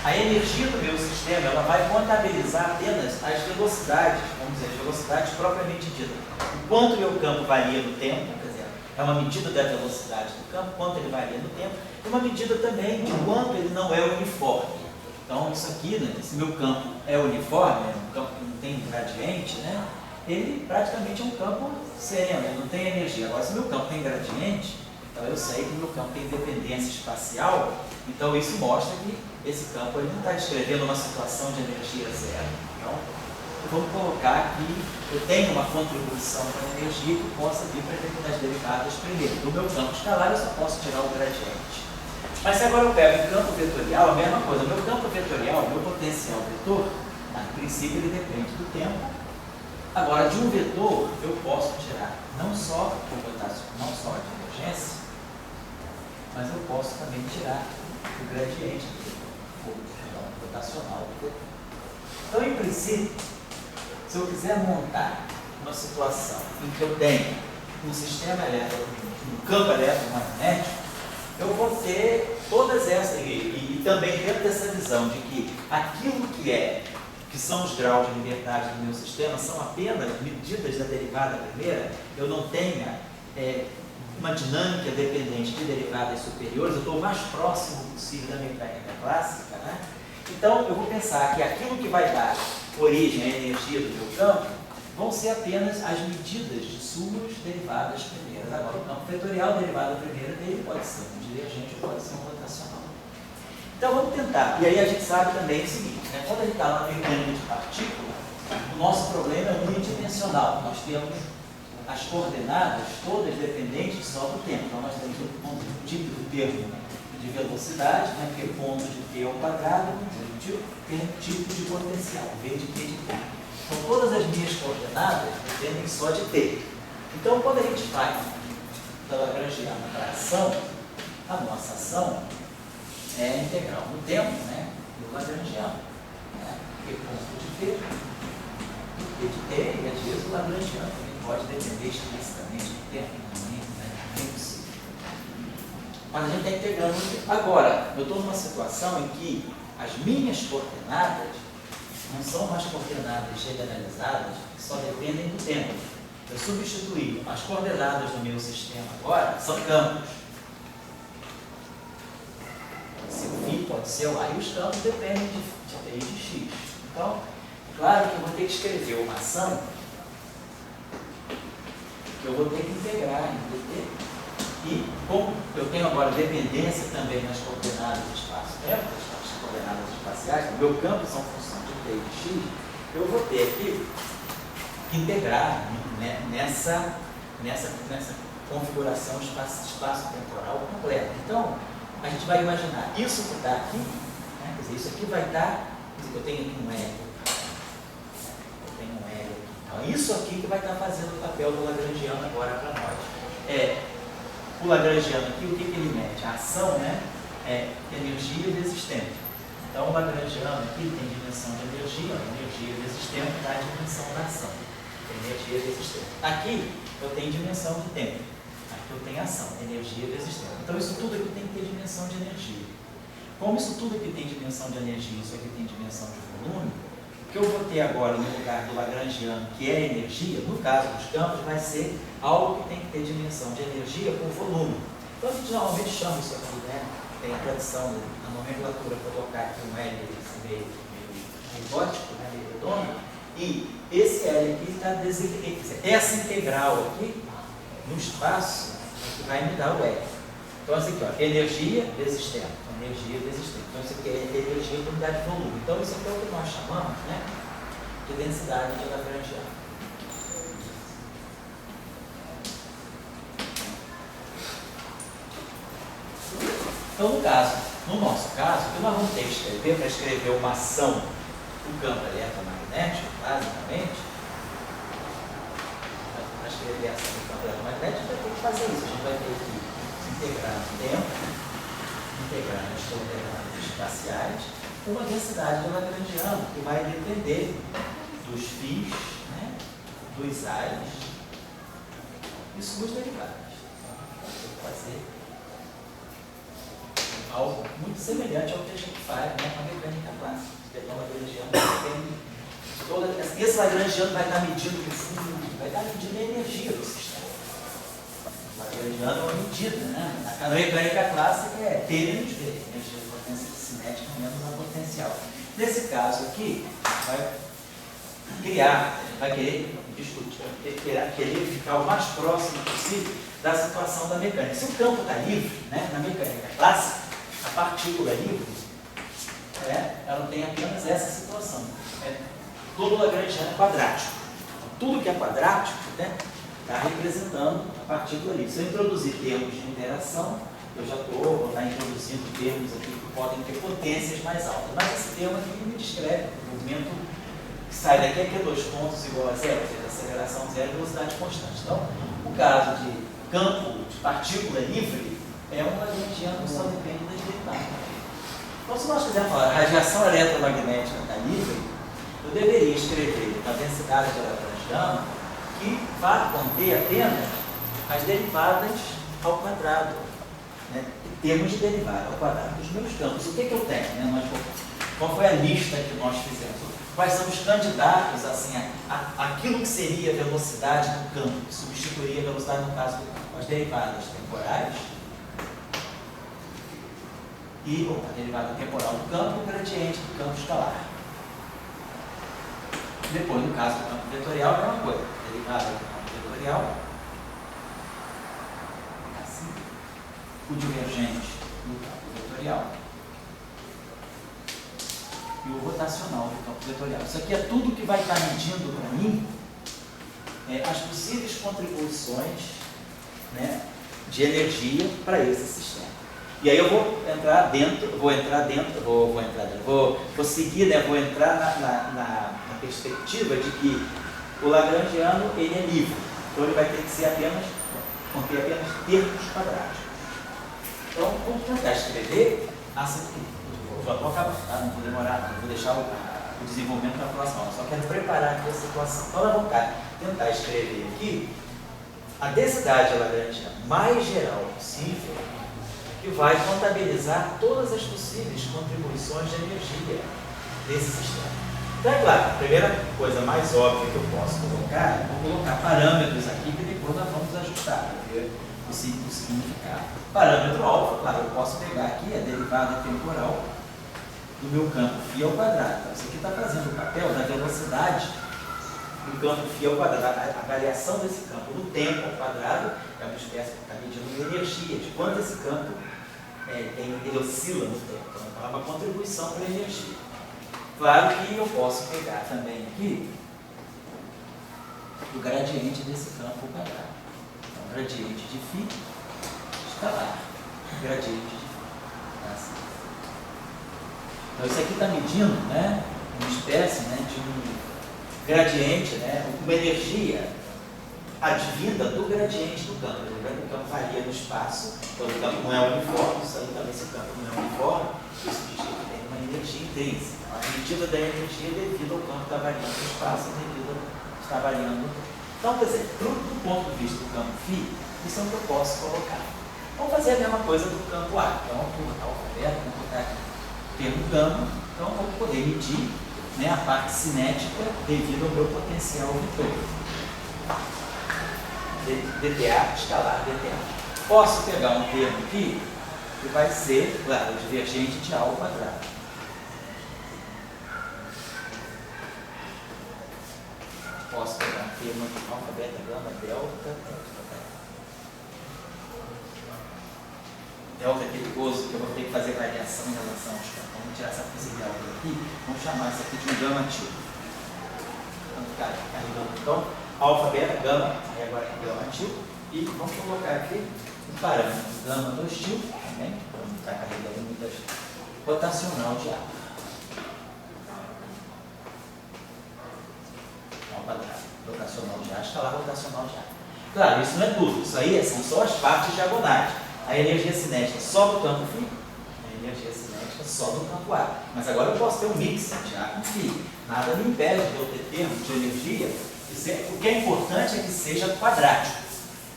a energia do meu sistema ela vai contabilizar apenas as velocidades, vamos dizer, as velocidades propriamente ditas. O quanto meu campo varia no tempo, quer dizer, é uma medida da velocidade do campo, quanto ele varia no tempo, e uma medida também de quanto ele não é uniforme. Então, isso aqui, né, se meu campo é uniforme, um campo que não tem gradiente, né, ele praticamente é um campo sereno, ele não tem energia. Agora, se meu campo tem gradiente, Então eu sei que o meu campo tem dependência espacial, então isso mostra que esse campo ele não está descrevendo uma situação de energia zero. Então, vamos colocar que eu tenho uma contribuição para a energia que possa vir para determinadas derivadas primeiro. Do meu campo escalar eu só posso tirar o gradiente. Mas se agora eu pego o campo vetorial, a mesma coisa. O meu campo vetorial, o meu potencial vetor, a princípio ele depende do tempo. Agora, de um vetor, eu posso tirar não só a divergência, mas eu posso também tirar o gradiente do vetor, o rotacional do vetor. Então, em princípio, se eu quiser montar uma situação em que eu tenho um sistema elétrico, um campo eletromagnético, eu vou ter todas essas, e também dentro dessa visão de que aquilo que são os graus de liberdade do meu sistema são apenas medidas da derivada primeira, eu não tenha uma dinâmica dependente de derivadas superiores, eu estou o mais próximo possível da mecânica clássica, né? Então, eu vou pensar que aquilo que vai dar origem à energia do meu campo vão ser apenas as medidas de suas derivadas primeiras. Agora, o campo vetorial, a derivada primeira dele pode ser um divergente ou pode ser um rotacional. Então, vamos tentar. E aí a gente sabe também o seguinte, né? Quando a gente está na mecânica de partícula, o nosso problema é unidimensional. Nós temos as coordenadas todas dependentes só do tempo. Então, nós temos o típico termo de velocidade, né, que é ponto de t ao quadrado, tem tipo de potencial, v de t de t. Então, todas as minhas coordenadas dependem só de t. Então, quando a gente faz da Lagrangiana para a ação, a nossa ação é integral no tempo, né, do Lagrangiano. Né, porque ponto de t, t de t, e às vezes o Lagrangiano também pode depender explicitamente do tempo, né, é impossível. Mas a gente está integrando. Agora, eu estou numa situação em que as minhas coordenadas não são mais coordenadas generalizadas que só dependem do tempo. Eu substituí as coordenadas do meu sistema agora, são campos. Pode ser o φ, pode ser o A, e os campos dependem de t e de x. Então, claro que eu vou ter que escrever uma ação que eu vou ter que integrar em dt. E, como eu tenho agora dependência também nas coordenadas do espaço-tempo, as coordenadas espaciais, o meu campo são função de t e de x, eu vou ter que integrar, né, nessa configuração espaço-temporal completa. Então, a gente vai imaginar isso que está aqui, né, quer dizer, isso aqui vai estar, quer dizer, eu tenho aqui um L, então, isso aqui que vai estar fazendo o papel do Lagrangiano agora para nós. O Lagrangiano aqui, o que ele mede? A ação, né, é energia vezes tempo. Então, o Lagrangiano aqui tem dimensão de energia, energia vezes tempo dá a dimensão da ação. Energia vezes tempo. Aqui, eu tenho dimensão de tempo. Aqui eu tenho ação, energia vezes tempo. Então, isso tudo aqui tem que ter dimensão de energia. Como isso tudo aqui tem dimensão de energia, isso aqui tem dimensão de volume, o que eu vou ter agora no lugar do Lagrangiano, que é energia, no caso dos campos, vai ser algo que tem que ter dimensão de energia com volume. Então a gente normalmente chama isso aqui, né? Tem a tradição na nomenclatura colocar aqui um L meio gótico, né? Meio redondo, e esse L aqui está designado. Essa integral aqui, no espaço, que vai me dar o L. Então, assim aqui, ó, energia vezes tempo. Energia vezes tempo. Então, isso aqui é energia em unidade de volume. Então, isso aqui é o que nós chamamos, né, de densidade de Lagrangiano. Então, no nosso caso, o que nós vamos ter que escrever para escrever uma ação do campo eletromagnético, basicamente, para escrever a ação do campo eletromagnético, a gente vai ter que fazer isso. A gente vai ter que integrar o tempo, integrar as coordenadas espaciais, uma densidade de Lagrangiano, que vai depender dos φs, né, dos A's e suas derivadas. Então, vai fazer algo muito semelhante ao que a gente faz, né, com a mecânica clássica. Então, o Lagrangiano depende de toda. Esse Lagrangiano vai estar medindo no fundo, vai estar medindo a energia do sistema. O Lagrangiano é uma medida, né? Na mecânica clássica é T menos V, energia de potência cinética menos a potencial. Nesse caso aqui, vai criar, vai querer discutir, querer ficar o mais próximo possível da situação da mecânica. Se o campo está livre, né, na mecânica clássica, a partícula livre, ela tem apenas essa situação. Todo lagrangiano é quadrático. Tudo que é quadrático está representando a partícula livre. Se eu introduzir termos de interação, eu já vou estar introduzindo termos aqui que podem ter potências mais altas. Mas esse termo aqui me descreve o movimento que sai daqui, aqui é 2 pontos igual a zero, ou seja, aceleração zero e velocidade constante. Então, o caso de campo de partícula livre é um lagrangiano que só depende das derivadas. Então, se nós quisermos falar radiação eletromagnética está livre, eu deveria escrever a densidade de Lagrangiano que vai conter apenas as derivadas ao quadrado, né? Em termos de derivada ao quadrado dos meus campos. O que eu tenho? Né? Qual foi a lista que nós fizemos? Quais são os candidatos assim, aquilo que seria a velocidade do campo, que substituiria a velocidade no caso do campo? As derivadas temporais e a derivada temporal do campo e o gradiente do campo escalar. Depois, no caso do campo vetorial, é a mesma coisa. Derivada do campo vetorial, assim, o divergente do campo vetorial e o rotacional do campo vetorial. Isso aqui é tudo que vai estar medindo para mim as possíveis contribuições, né, de energia para esse sistema. E aí eu vou seguir, né, vou entrar na perspectiva de que o lagrangiano ele é livre, então ele vai ter que conter apenas termos quadráticos. Então vamos tentar escrever assim, vou acabar, tá? Não vou demorar, não vou deixar o desenvolvimento para a próxima aula, só quero preparar aqui a situação. Então nós vamos tentar escrever aqui a densidade lagrangiana mais geral possível, que vai contabilizar todas as possíveis contribuições de energia desse sistema. Então, é claro, a primeira coisa mais óbvia que eu posso colocar, vou colocar parâmetros aqui que depois nós vamos ajustar para ver o significado. Parâmetro alfa, claro, eu posso pegar aqui a derivada temporal do meu campo φ ao quadrado. Então, isso aqui está fazendo o papel da velocidade do campo φ ao quadrado. A variação desse campo do tempo ao quadrado é uma espécie que está medindo a energia, de quanto esse campo ele oscila no tempo. Então, é uma contribuição para a energia. Claro que eu posso pegar também aqui o gradiente desse campo ao quadrado. Então, gradiente de φ escalar. Gradiente de φ. Assim. Então, isso aqui está medindo, né, uma espécie, né, de um gradiente, né, uma energia advinda do gradiente do campo. Lembrando que o campo varia no espaço, então o campo não é uniforme, isso aí também, se o campo não é uniforme, isso diz que tem uma energia intrínseca. A medida da energia é devido ao campo estar variando no espaço, devido a estar variando no tempo. Então, quer dizer, do ponto de vista do campo φ, isso é o que eu posso colocar. Vamos fazer a mesma coisa do campo A. Então, vamos botar o alfabeto, vamos botar aqui o termo gama, então eu vou poder medir, né, a parte cinética devido ao meu potencial vetor. dTA, escalar dTA. Posso pegar um termo aqui que vai ser, claro, divergente de A ao quadrado. Posso pegar um termo aqui, alfa, beta, gama, delta. Delta é perigoso, porque eu vou ter que fazer variação em relação aos campos. Vamos tirar essa coisa delta aqui, vamos chamar isso aqui de um gama tio. Então, alfa, beta, gama, aí agora é gama tio. E vamos colocar aqui um parâmetro gama 2 tio, também, para não estar carregando muitas rotacional de A. Ao quadrado, rotacional de A, escalar rotacional de A. Claro, isso não é tudo, isso aí são só as partes diagonais. A energia cinética só do campo φ, a energia cinética só do campo A. Mas agora eu posso ter um mix de A com φ. Nada me impede de eu ter termos de energia. O que é importante é que seja quadrático.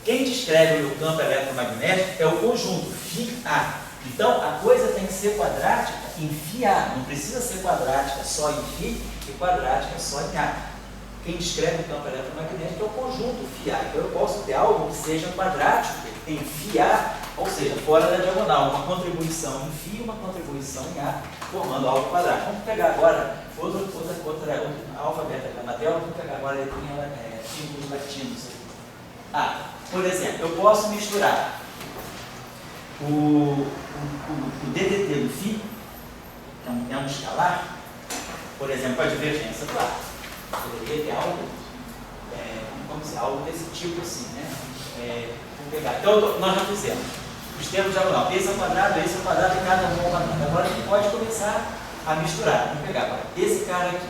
Quem descreve o meu campo eletromagnético é o conjunto φA. Então a coisa tem que ser quadrática em φA. Não precisa ser quadrática só em φ e quadrática só em A. Quem descreve o campo eletromagnético é o conjunto φA. Então eu posso ter algo que seja quadrático em φA, ou seja, fora da diagonal, uma contribuição em φ e uma contribuição em A, formando algo quadrático. Vamos pegar agora outra alfa, beta, gama, delta, vamos pegar agora a letrinha símbolos latinos aqui. Ah, por exemplo, eu posso misturar o DDT do φ, que é um escalar, por exemplo, a divergência do ar. Poderia ter algo, vamos dizer, algo desse tipo assim, né? Vamos pegar. Então, nós já fizemos os termos diagonal. Esse é o quadrado e cada um é o quadrado. Agora a gente pode começar a misturar. Vamos pegar agora. Esse cara aqui,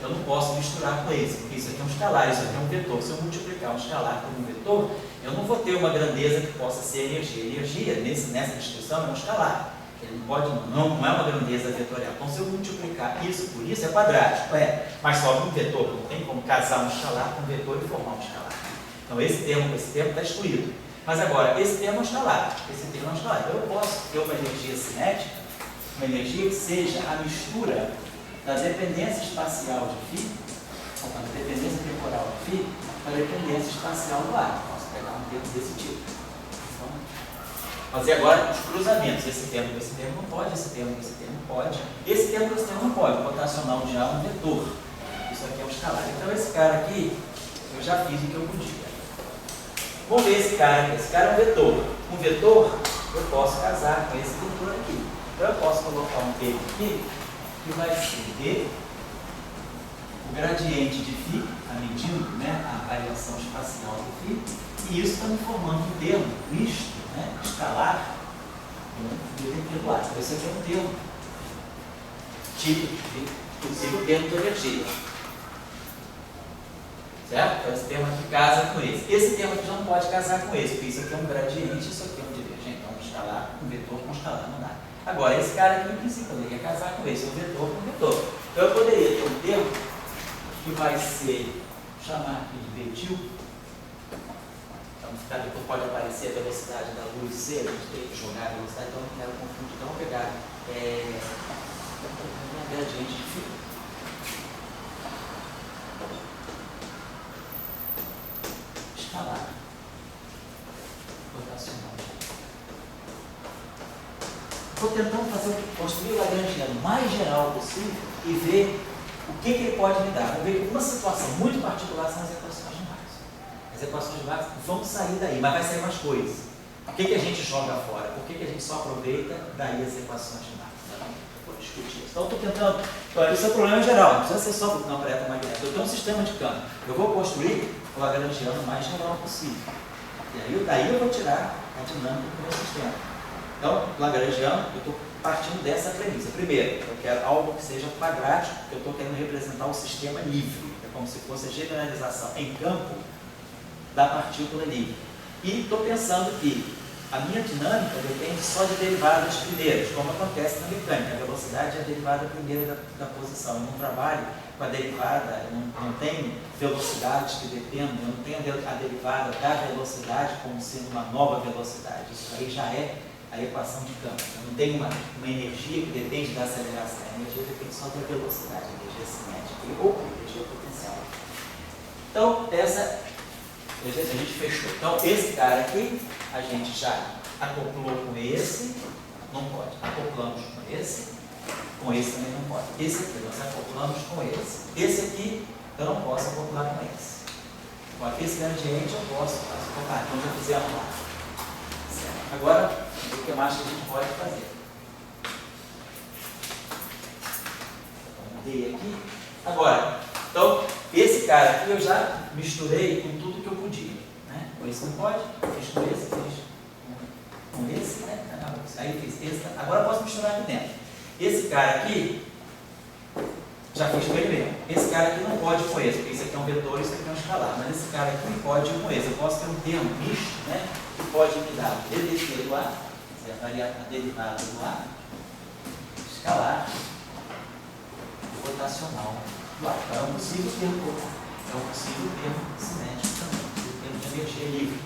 eu não posso misturar com esse, porque isso aqui é um escalar, isso aqui é um vetor. Se eu multiplicar um escalar por um vetor, eu não vou ter uma grandeza que possa ser energia. Energia, nessa descrição, é um escalar. Ele não é uma grandeza vetorial. Então, se eu multiplicar isso por isso, é quadrático. Mas sobra um vetor. Não tem como casar um escalar com um vetor e formar um escalar. Então, esse termo está excluído. Mas agora, esse termo é um escalar. Esse termo é um escalar. Então, eu posso ter uma energia cinética, uma energia que seja a mistura da dependência espacial de φ, da dependência temporal de φ, com a dependência espacial do ar. Posso pegar um termo desse tipo. Então, fazer agora os cruzamentos. Esse termo não pode, esse termo pode. Esse termo não pode. O rotacional de ar é um vetor. Isso aqui é um escalar. Então, esse cara aqui, eu já fiz o que eu podia. Vamos ver esse cara aqui. Esse cara é um vetor. Um vetor, eu posso casar com esse vetor aqui. Então, eu posso colocar um termo aqui, que vai ser o gradiente de φ, medindo, né, a variação espacial do φ, e isso está me formando um termo misto, né, escalar, do ar. Então, esse aqui é um termo típico, possível termo de energia. Certo? Então, esse termo aqui casa com esse. Esse termo aqui já não pode casar com esse, porque isso aqui é um gradiente, isso aqui é um divergente. Então, um escalar, um vetor com um escalar, não dá. Agora, esse cara aqui, em princípio, poderia casar com esse, um vetor com um vetor. Então, eu poderia ter um termo que vai ser, chamar aqui de vetil. Então, depois pode aparecer a velocidade da luz C, a gente tem que jogar a velocidade, então eu não quero confundir. Então, vamos pegar um gradiente de φ. Escalar. Rotacional. Estou tentando construir o lagrangiano mais geral possível e ver o que ele pode me dar. Vou ver que uma situação muito particular são as equações de Maxwell. As equações de Maxwell vão sair daí, mas vai sair mais coisas. O que a gente joga fora? Por que a gente só aproveita daí as equações de Maxwell? Vou discutir isso. Então, eu estou tentando. Isso é um problema geral, não precisa ser só porque não aparece magnética. Eu tenho um sistema de campo. Eu vou construir o lagrangiano mais geral possível. E aí, daí eu vou tirar a dinâmica do meu sistema. Então, lagrangiano, eu estou partindo dessa premissa. Primeiro, eu quero algo que seja quadrático, porque eu estou querendo representar o sistema livre. É como se fosse a generalização em campo da partícula livre. E estou pensando que a minha dinâmica depende só de derivadas primeiras, como acontece na mecânica. A velocidade é a derivada primeira da posição. Eu não trabalho com a derivada, eu não tenho velocidades que dependem, eu não tenho a derivada da velocidade como sendo uma nova velocidade. Isso aí já é a equação de campo. Eu não tenho uma energia que depende da aceleração. A energia depende só da velocidade, a energia cinética ou a energia potencial. Então, a gente fechou. Então, esse cara aqui, a gente já acoplou com esse, não pode. Acoplamos com esse também não pode. Esse aqui, nós acoplamos com esse. Esse aqui, eu não posso acoplar com esse. Agora, esse gradiente eu posso acoplar. Então, já fizemos lá. Certo. Agora, o que mais que a gente pode fazer? Mudei aqui. Agora, então, esse cara aqui eu já misturei com tudo que eu podia. Né? Com esse não pode, fiz com esse, com esse, né? Aí fiz esse. Agora eu posso misturar aqui dentro. Esse cara aqui, já fiz com ele mesmo. Esse cara aqui não pode com esse, porque esse aqui é um vetor e esse aqui é um escalar. Mas esse cara aqui pode com esse. Eu posso ter um termo misto, né? Que pode me dar o DDT do ar, a derivada do ar, escalar, rotacional do ar. Então, é um possível termo total. É um possível termo cinético também, um possível termo de energia livre.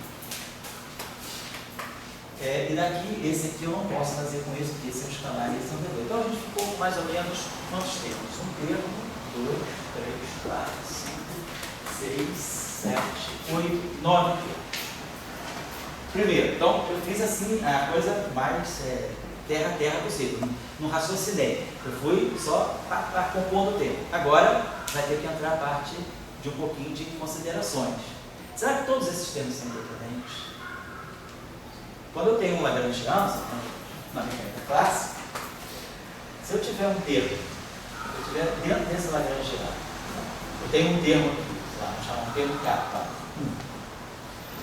E daqui, esse aqui eu não posso fazer com esse, porque esse é o escalar e esse é o vetor. Então a gente ficou com mais ou menos quantos termos? Um termo, 2, 3, 4, 5, 6, 7, 8, 9 termos. Primeiro, então eu fiz assim a coisa mais terra-terra possível, não raciocinei. Eu fui só para compor o termo. Agora vai ter que entrar a parte de um pouquinho de considerações. Será que todos esses termos são independentes? Quando eu tenho um lagrangiano, na mecânica clássica, se eu tiver um termo, eu tiver dentro desse lagrangiano, eu tenho um termo aqui, vamos chamar um termo K1,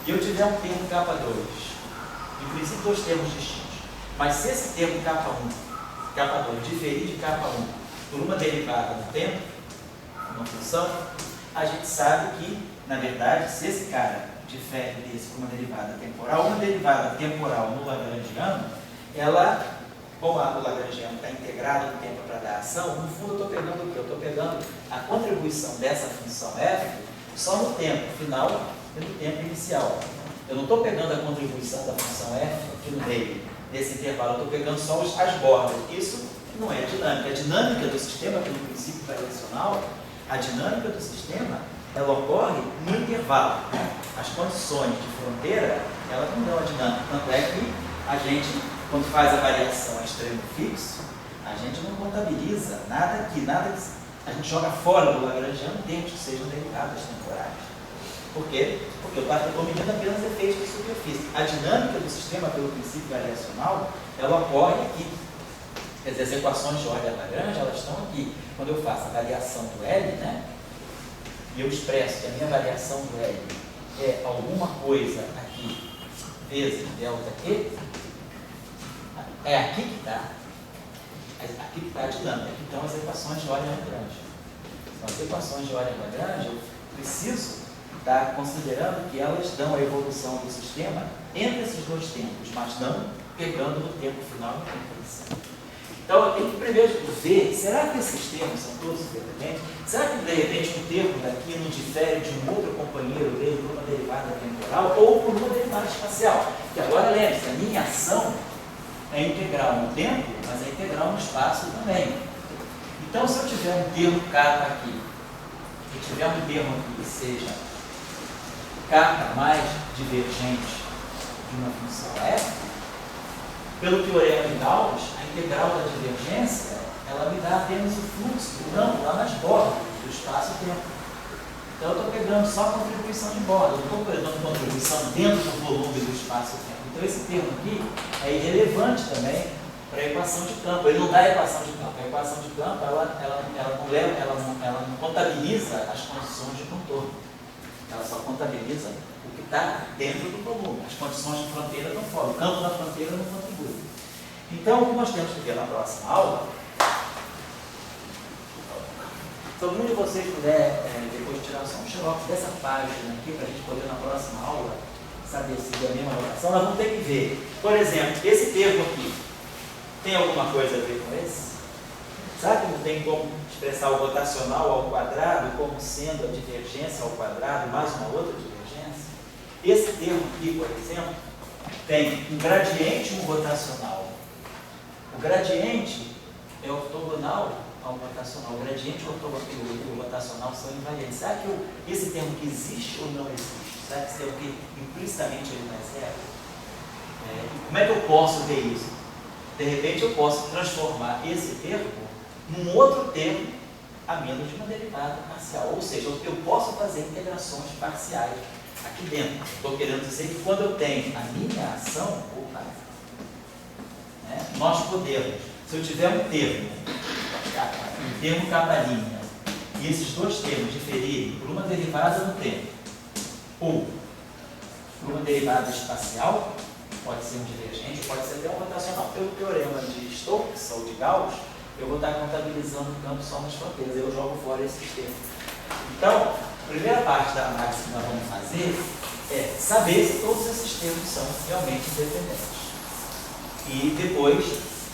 e eu tiver um termo K2, em princípio dois termos distintos, mas se esse termo K1, K2 diferir de K1 por uma derivada do tempo, uma função, a gente sabe que, na verdade, se esse cara difere desse por uma derivada temporal no lagrangiano, ela, como o lagrangiano está integrado no tempo para dar ação, no fundo eu estou pegando o quê? Eu estou pegando a contribuição dessa função f só no tempo final e no tempo inicial. Eu não estou pegando a contribuição da função f aqui no meio desse intervalo, eu estou pegando só as bordas. Isso não é dinâmica. A dinâmica do sistema, pelo princípio variacional, a dinâmica do sistema, ela ocorre no intervalo. As condições de fronteira, elas não dão a dinâmica. Tanto é que a gente, quando faz a variação a extremo fixo, a gente não contabiliza nada aqui, a gente joga fora do lagrangiano termos que sejam derivadas temporais. Por quê? Porque eu estou medindo apenas efeitos de superfície. A dinâmica do sistema, pelo princípio variacional, ela ocorre aqui. Quer dizer, as equações de Euler-Lagrange, elas estão aqui. Quando eu faço a variação do L, né, e eu expresso que a minha variação do L é alguma coisa aqui vezes delta Q, é aqui que está. Aqui que está a dinâmica. Aqui estão as equações de Euler-Lagrange. Então, as equações de Euler-Lagrange, eu preciso estar considerando que elas dão a evolução do sistema entre esses dois tempos, mas não pegando no tempo final e no tempo inicial. Então, eu tenho que primeiro ver, será que esses termos são todos independentes? Será que, de repente, um termo daqui não difere de um outro companheiro dele por uma derivada temporal ou por uma derivada espacial? Que agora, lembre-se, a minha ação é integral no tempo, mas é integral no espaço também. Então, se eu tiver um termo k aqui, e tiver um termo aqui que seja k mais divergente de uma função f, pelo teorema de Gauss, a integral da divergência, ela me dá apenas o fluxo do campo lá nas bordas do espaço-tempo. Então, eu estou pegando só a contribuição de borda, eu não estou pegando contribuição dentro do volume do espaço-tempo. Então, esse termo aqui é irrelevante também para a equação de campo. Ele não dá a equação de campo. A equação de campo, ela não contabiliza as condições de contorno. Ela só contabiliza o que está dentro do volume. As condições de fronteira estão fora. O campo da fronteira não contribui. Então, o que nós temos que ver na próxima aula, se algum de vocês puder, depois tirar só um xerox dessa página aqui, para a gente poder na próxima aula saber se é a mesma notação, nós vamos ter que ver. Por exemplo, esse termo aqui, tem alguma coisa a ver com esse? Será que não tem como expressar o rotacional ao quadrado como sendo a divergência ao quadrado mais uma outra divergência? Esse termo aqui, por exemplo, tem um gradiente e um rotacional. O gradiente é ortogonal ao rotacional. O gradiente e o rotacional são invariantes. Será que esse termo que existe ou não existe? Será que esse termo que implicitamente ele não é zero? Como é que eu posso ver isso? De repente eu posso transformar esse termo num outro termo a menos de uma derivada parcial. Ou seja, eu posso fazer integrações parciais aqui dentro. Estou querendo dizer que quando eu tenho a minha ação, nós podemos, se eu tiver um termo capa-linha, e esses dois termos diferirem por uma derivada no tempo, ou por uma derivada espacial, pode ser um divergente, pode ser até um rotacional. Pelo teorema de Stokes ou de Gauss, eu vou estar contabilizando o campo só nas fronteiras, eu jogo fora esses termos. Então, a primeira parte da análise que nós vamos fazer é saber se todos esses termos são realmente independentes. E depois,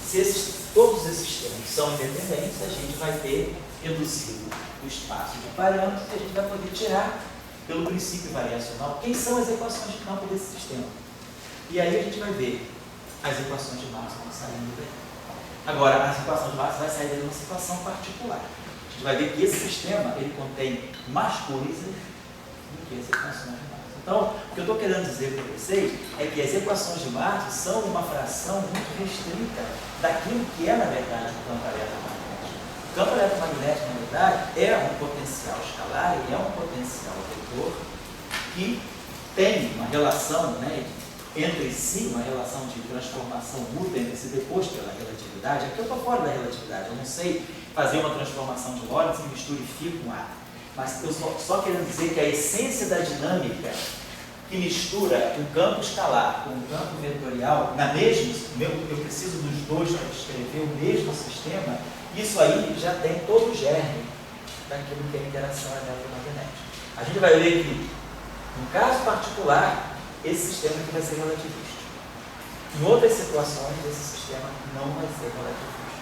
se todos esses termos são independentes, a gente vai ter reduzido o espaço de parâmetros e a gente vai poder tirar, pelo princípio variacional, quem são as equações de campo desse sistema. E aí a gente vai ver as equações de Maxwell saindo daí. Agora, as equações de Maxwell vai sair de uma situação particular. A gente vai ver que esse sistema ele contém mais coisas do que as equações de Maxwell. Então, o que eu estou querendo dizer para vocês é que as equações de Maxwell são uma fração muito restrita daquilo que é, na verdade, o campo eletromagnético. O campo eletromagnético, verdade, é um potencial escalar e é um potencial vetor que tem uma relação, né, entre si, uma relação de transformação mútua entre si depois pela relatividade. Aqui eu estou fora da relatividade, eu não sei fazer uma transformação de Lorentz e misturifico um átomo. Mas eu só querendo dizer que a essência da dinâmica que mistura um campo escalar com um campo vetorial, na mesma, eu preciso dos dois para descrever o mesmo sistema, isso aí já tem todo o germe daquilo que é a interação eletromagnética. A gente vai ver que, no caso particular, esse sistema aqui vai ser relativista. Em outras situações, esse sistema não vai ser relativista.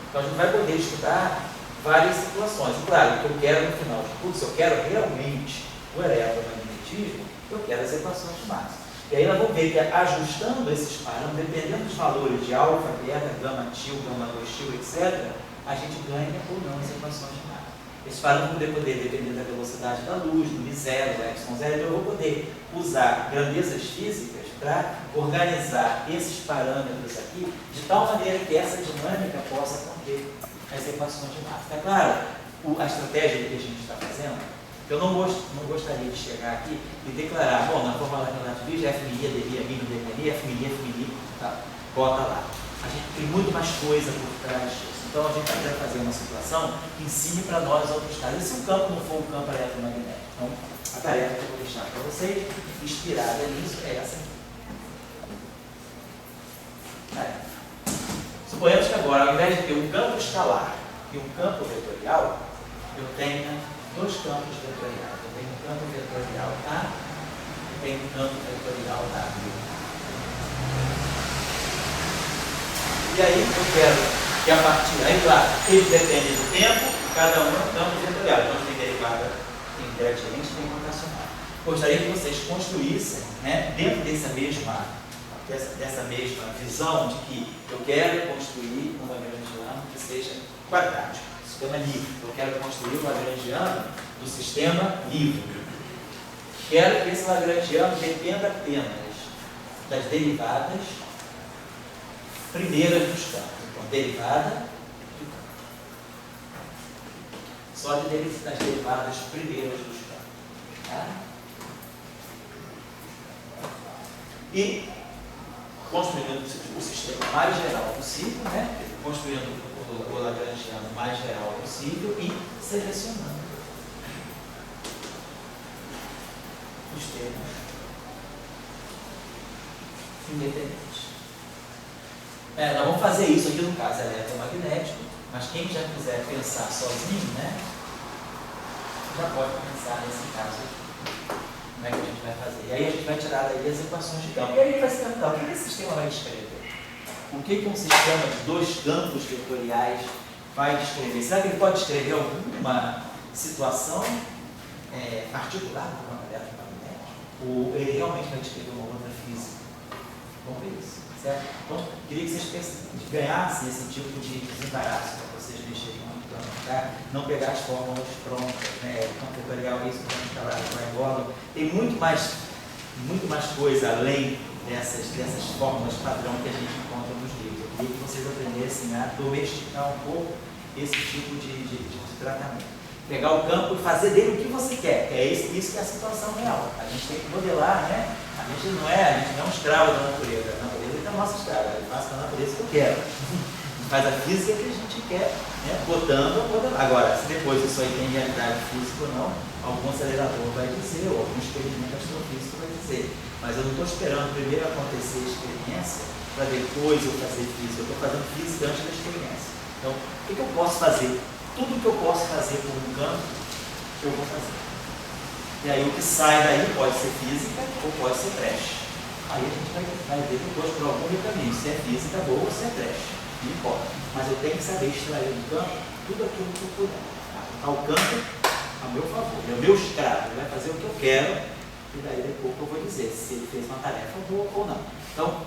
Então a gente vai poder estudar várias situações. E claro, o que eu quero no final de tudo, se eu quero realmente o eletromagnetismo, eu quero as equações de massa. E aí nós vamos ver que ajustando esses parâmetros, dependendo dos valores de alfa, beta, gama til, gama 2til, etc., a gente ganha ou não as equações de massa. Esses parâmetros vão poder depender da velocidade da luz, do μ0, do ε0, então eu vou poder usar grandezas físicas para organizar esses parâmetros aqui de tal maneira que essa dinâmica possa conter as equações de massa. É claro, a estratégia que a gente está fazendo, eu não gostaria de chegar aqui e declarar, bom, na fórmula relativista, F milha, devia, mínimo, devia, F milha, tá, bota lá. A gente tem muito mais coisa por trás disso. Então a gente vai fazer uma situação que ensine para nós outros casos. E se o campo não for um campo eletromagnético? Então, a tarefa que eu vou deixar para vocês, inspirada nisso, é essa aqui. Suponhamos que agora, ao invés de ter um campo escalar e um campo vetorial, eu tenha dois campos vetoriais. Eu tenho um campo vetorial A e tenho um campo vetorial W. E aí eu quero que a partir, aí claro, eles dependem do tempo, cada um é um campo vetorial. Então tem derivada, tem gradiente, tem rotacional. Gostaria que vocês construíssem, né, dentro dessa mesma visão de que eu quero construir um lagrangiano que seja quadrático. Sistema livre. Eu quero construir um lagrangiano do sistema livre. Quero que esse lagrangiano dependa apenas das derivadas primeiras dos campos. Então, derivada de campo. Só das derivadas primeiras dos campos. Tá? E construindo o sistema mais geral possível, né? Construindo o lagrangiano mais geral possível e selecionando os termos independentes. Nós vamos fazer isso aqui no caso eletromagnético, mas quem já quiser pensar sozinho, né, já pode pensar nesse caso aqui. Como é que a gente vai fazer? E aí a gente vai tirar daí as equações de campo. E aí vai se perguntar, o que esse sistema vai descrever? O que um sistema de dois campos vetoriais vai descrever? Será que ele pode descrever alguma situação particular do campo eletromagnético? Ou ele realmente vai descrever uma outra física? Vamos ver isso, certo? Então, queria que vocês ganhassem esse tipo de desembaraço para vocês mexerem no campo, tá? Não pegar as fórmulas prontas, né? O campo vetorial é isso, o campo escalar vai embora. Tem muito mais coisa além dessas fórmulas padrão que a gente encontra nos livros. Eu queria que vocês aprendessem a domesticar um pouco esse tipo de tratamento. Pegar o campo e fazer dele o que você quer. É isso que é a situação real. A gente tem que modelar, né? A gente não é um escravo da natureza. A natureza é a nossa escrava. Eu faço com a natureza que eu quero. Faz a física que a gente quer, né? Botando ou modelando. Agora, se depois isso aí tem realidade física ou não, algum acelerador vai dizer, ou algum experimento astrofísico vai dizer. Mas eu não estou esperando primeiro acontecer a experiência para depois eu fazer física. Eu estou fazendo física antes da experiência. Então, o que eu posso fazer? Tudo que eu posso fazer por um campo, eu vou fazer. E aí o que sai daí pode ser física ou pode ser trash. Aí a gente vai ver depois por algum caminho, se é física boa ou se é trash. Não importa. Mas eu tenho que saber extrair do campo tudo aquilo que eu puder. Tá? O campo a meu favor. É o meu escravo. Ele vai fazer o que eu quero e daí depois eu vou dizer se ele fez uma tarefa boa ou não. Então,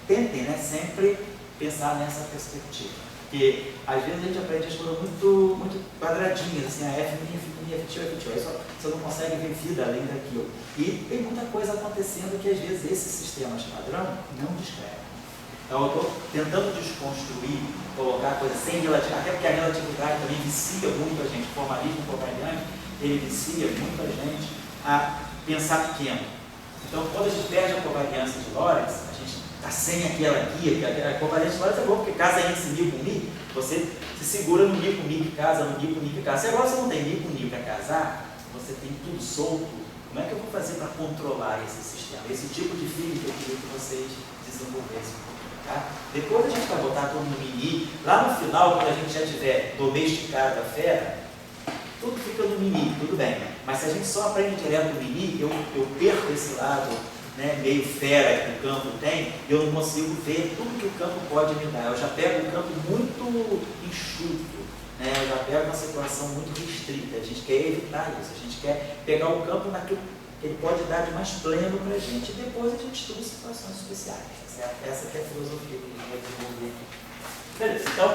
tentem, né, sempre pensar nessa perspectiva. Porque às vezes a gente aprende as coisas muito quadradinhas, assim, a F minha, F tio, aí você não consegue ver vida além daquilo. E tem muita coisa acontecendo que às vezes esses sistemas padrão não descrevem. Então, eu estou tentando desconstruir, colocar coisas sem relatividade, até porque a relatividade também vicia muito a gente, o formalismo covariante, ele vicia muita gente a pensar pequeno. Então, quando a gente perde a covariância de Lorentz, a gente está sem aquela guia, a covariância de Lorentz é boa, porque casa índice mi com mi, você se segura no mi com mi que casa, no mi com mi que casa. Se agora você não tem mi com mi para casar, você tem tudo solto, como é que eu vou fazer para controlar esse sistema? Esse tipo de física eu queria que vocês desenvolvessem. Tá? Depois a gente vai botar tudo no mini, lá no final, quando a gente já tiver domesticado a fera, tudo fica no mini, tudo bem. Mas se a gente só aprende direto no mini, eu perco esse lado, né, meio fera que o campo tem, e eu não consigo ver tudo que o campo pode me dar. Eu já pego um campo muito enxuto, né, eu já pego uma situação muito restrita. A gente quer evitar isso, a gente quer pegar o campo naquilo que ele pode dar de mais pleno para a gente, e depois a gente estuda situações especiais. Certo? Essa que é a filosofia que a gente vai desenvolver aqui. Beleza, então,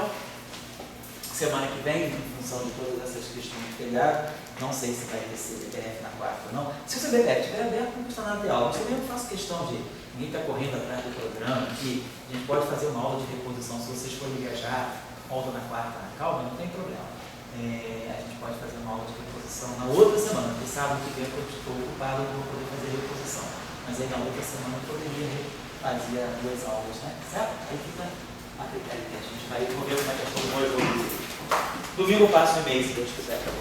semana que vem, em função de todas essas questões de telhado, não sei se vai ter BPF na quarta ou não. Se o seu BPF estiver aberto, não custa nada de aula. Mas eu mesmo faço questão de ninguém está correndo atrás do programa, que a gente pode fazer uma aula de reposição se vocês forem viajar ontem na quarta na calma, não tem problema. A gente pode fazer uma aula de reposição na outra semana, porque sábado que vem eu estou ocupado, eu vou poder fazer reposição. Mas aí na outra semana eu poderia fazer 2 aulas, né? Certo? Aí fica a critério que a gente vai ver como é que a turma vai evoluir. Domingo eu passo um e-mail, se Deus quiser, para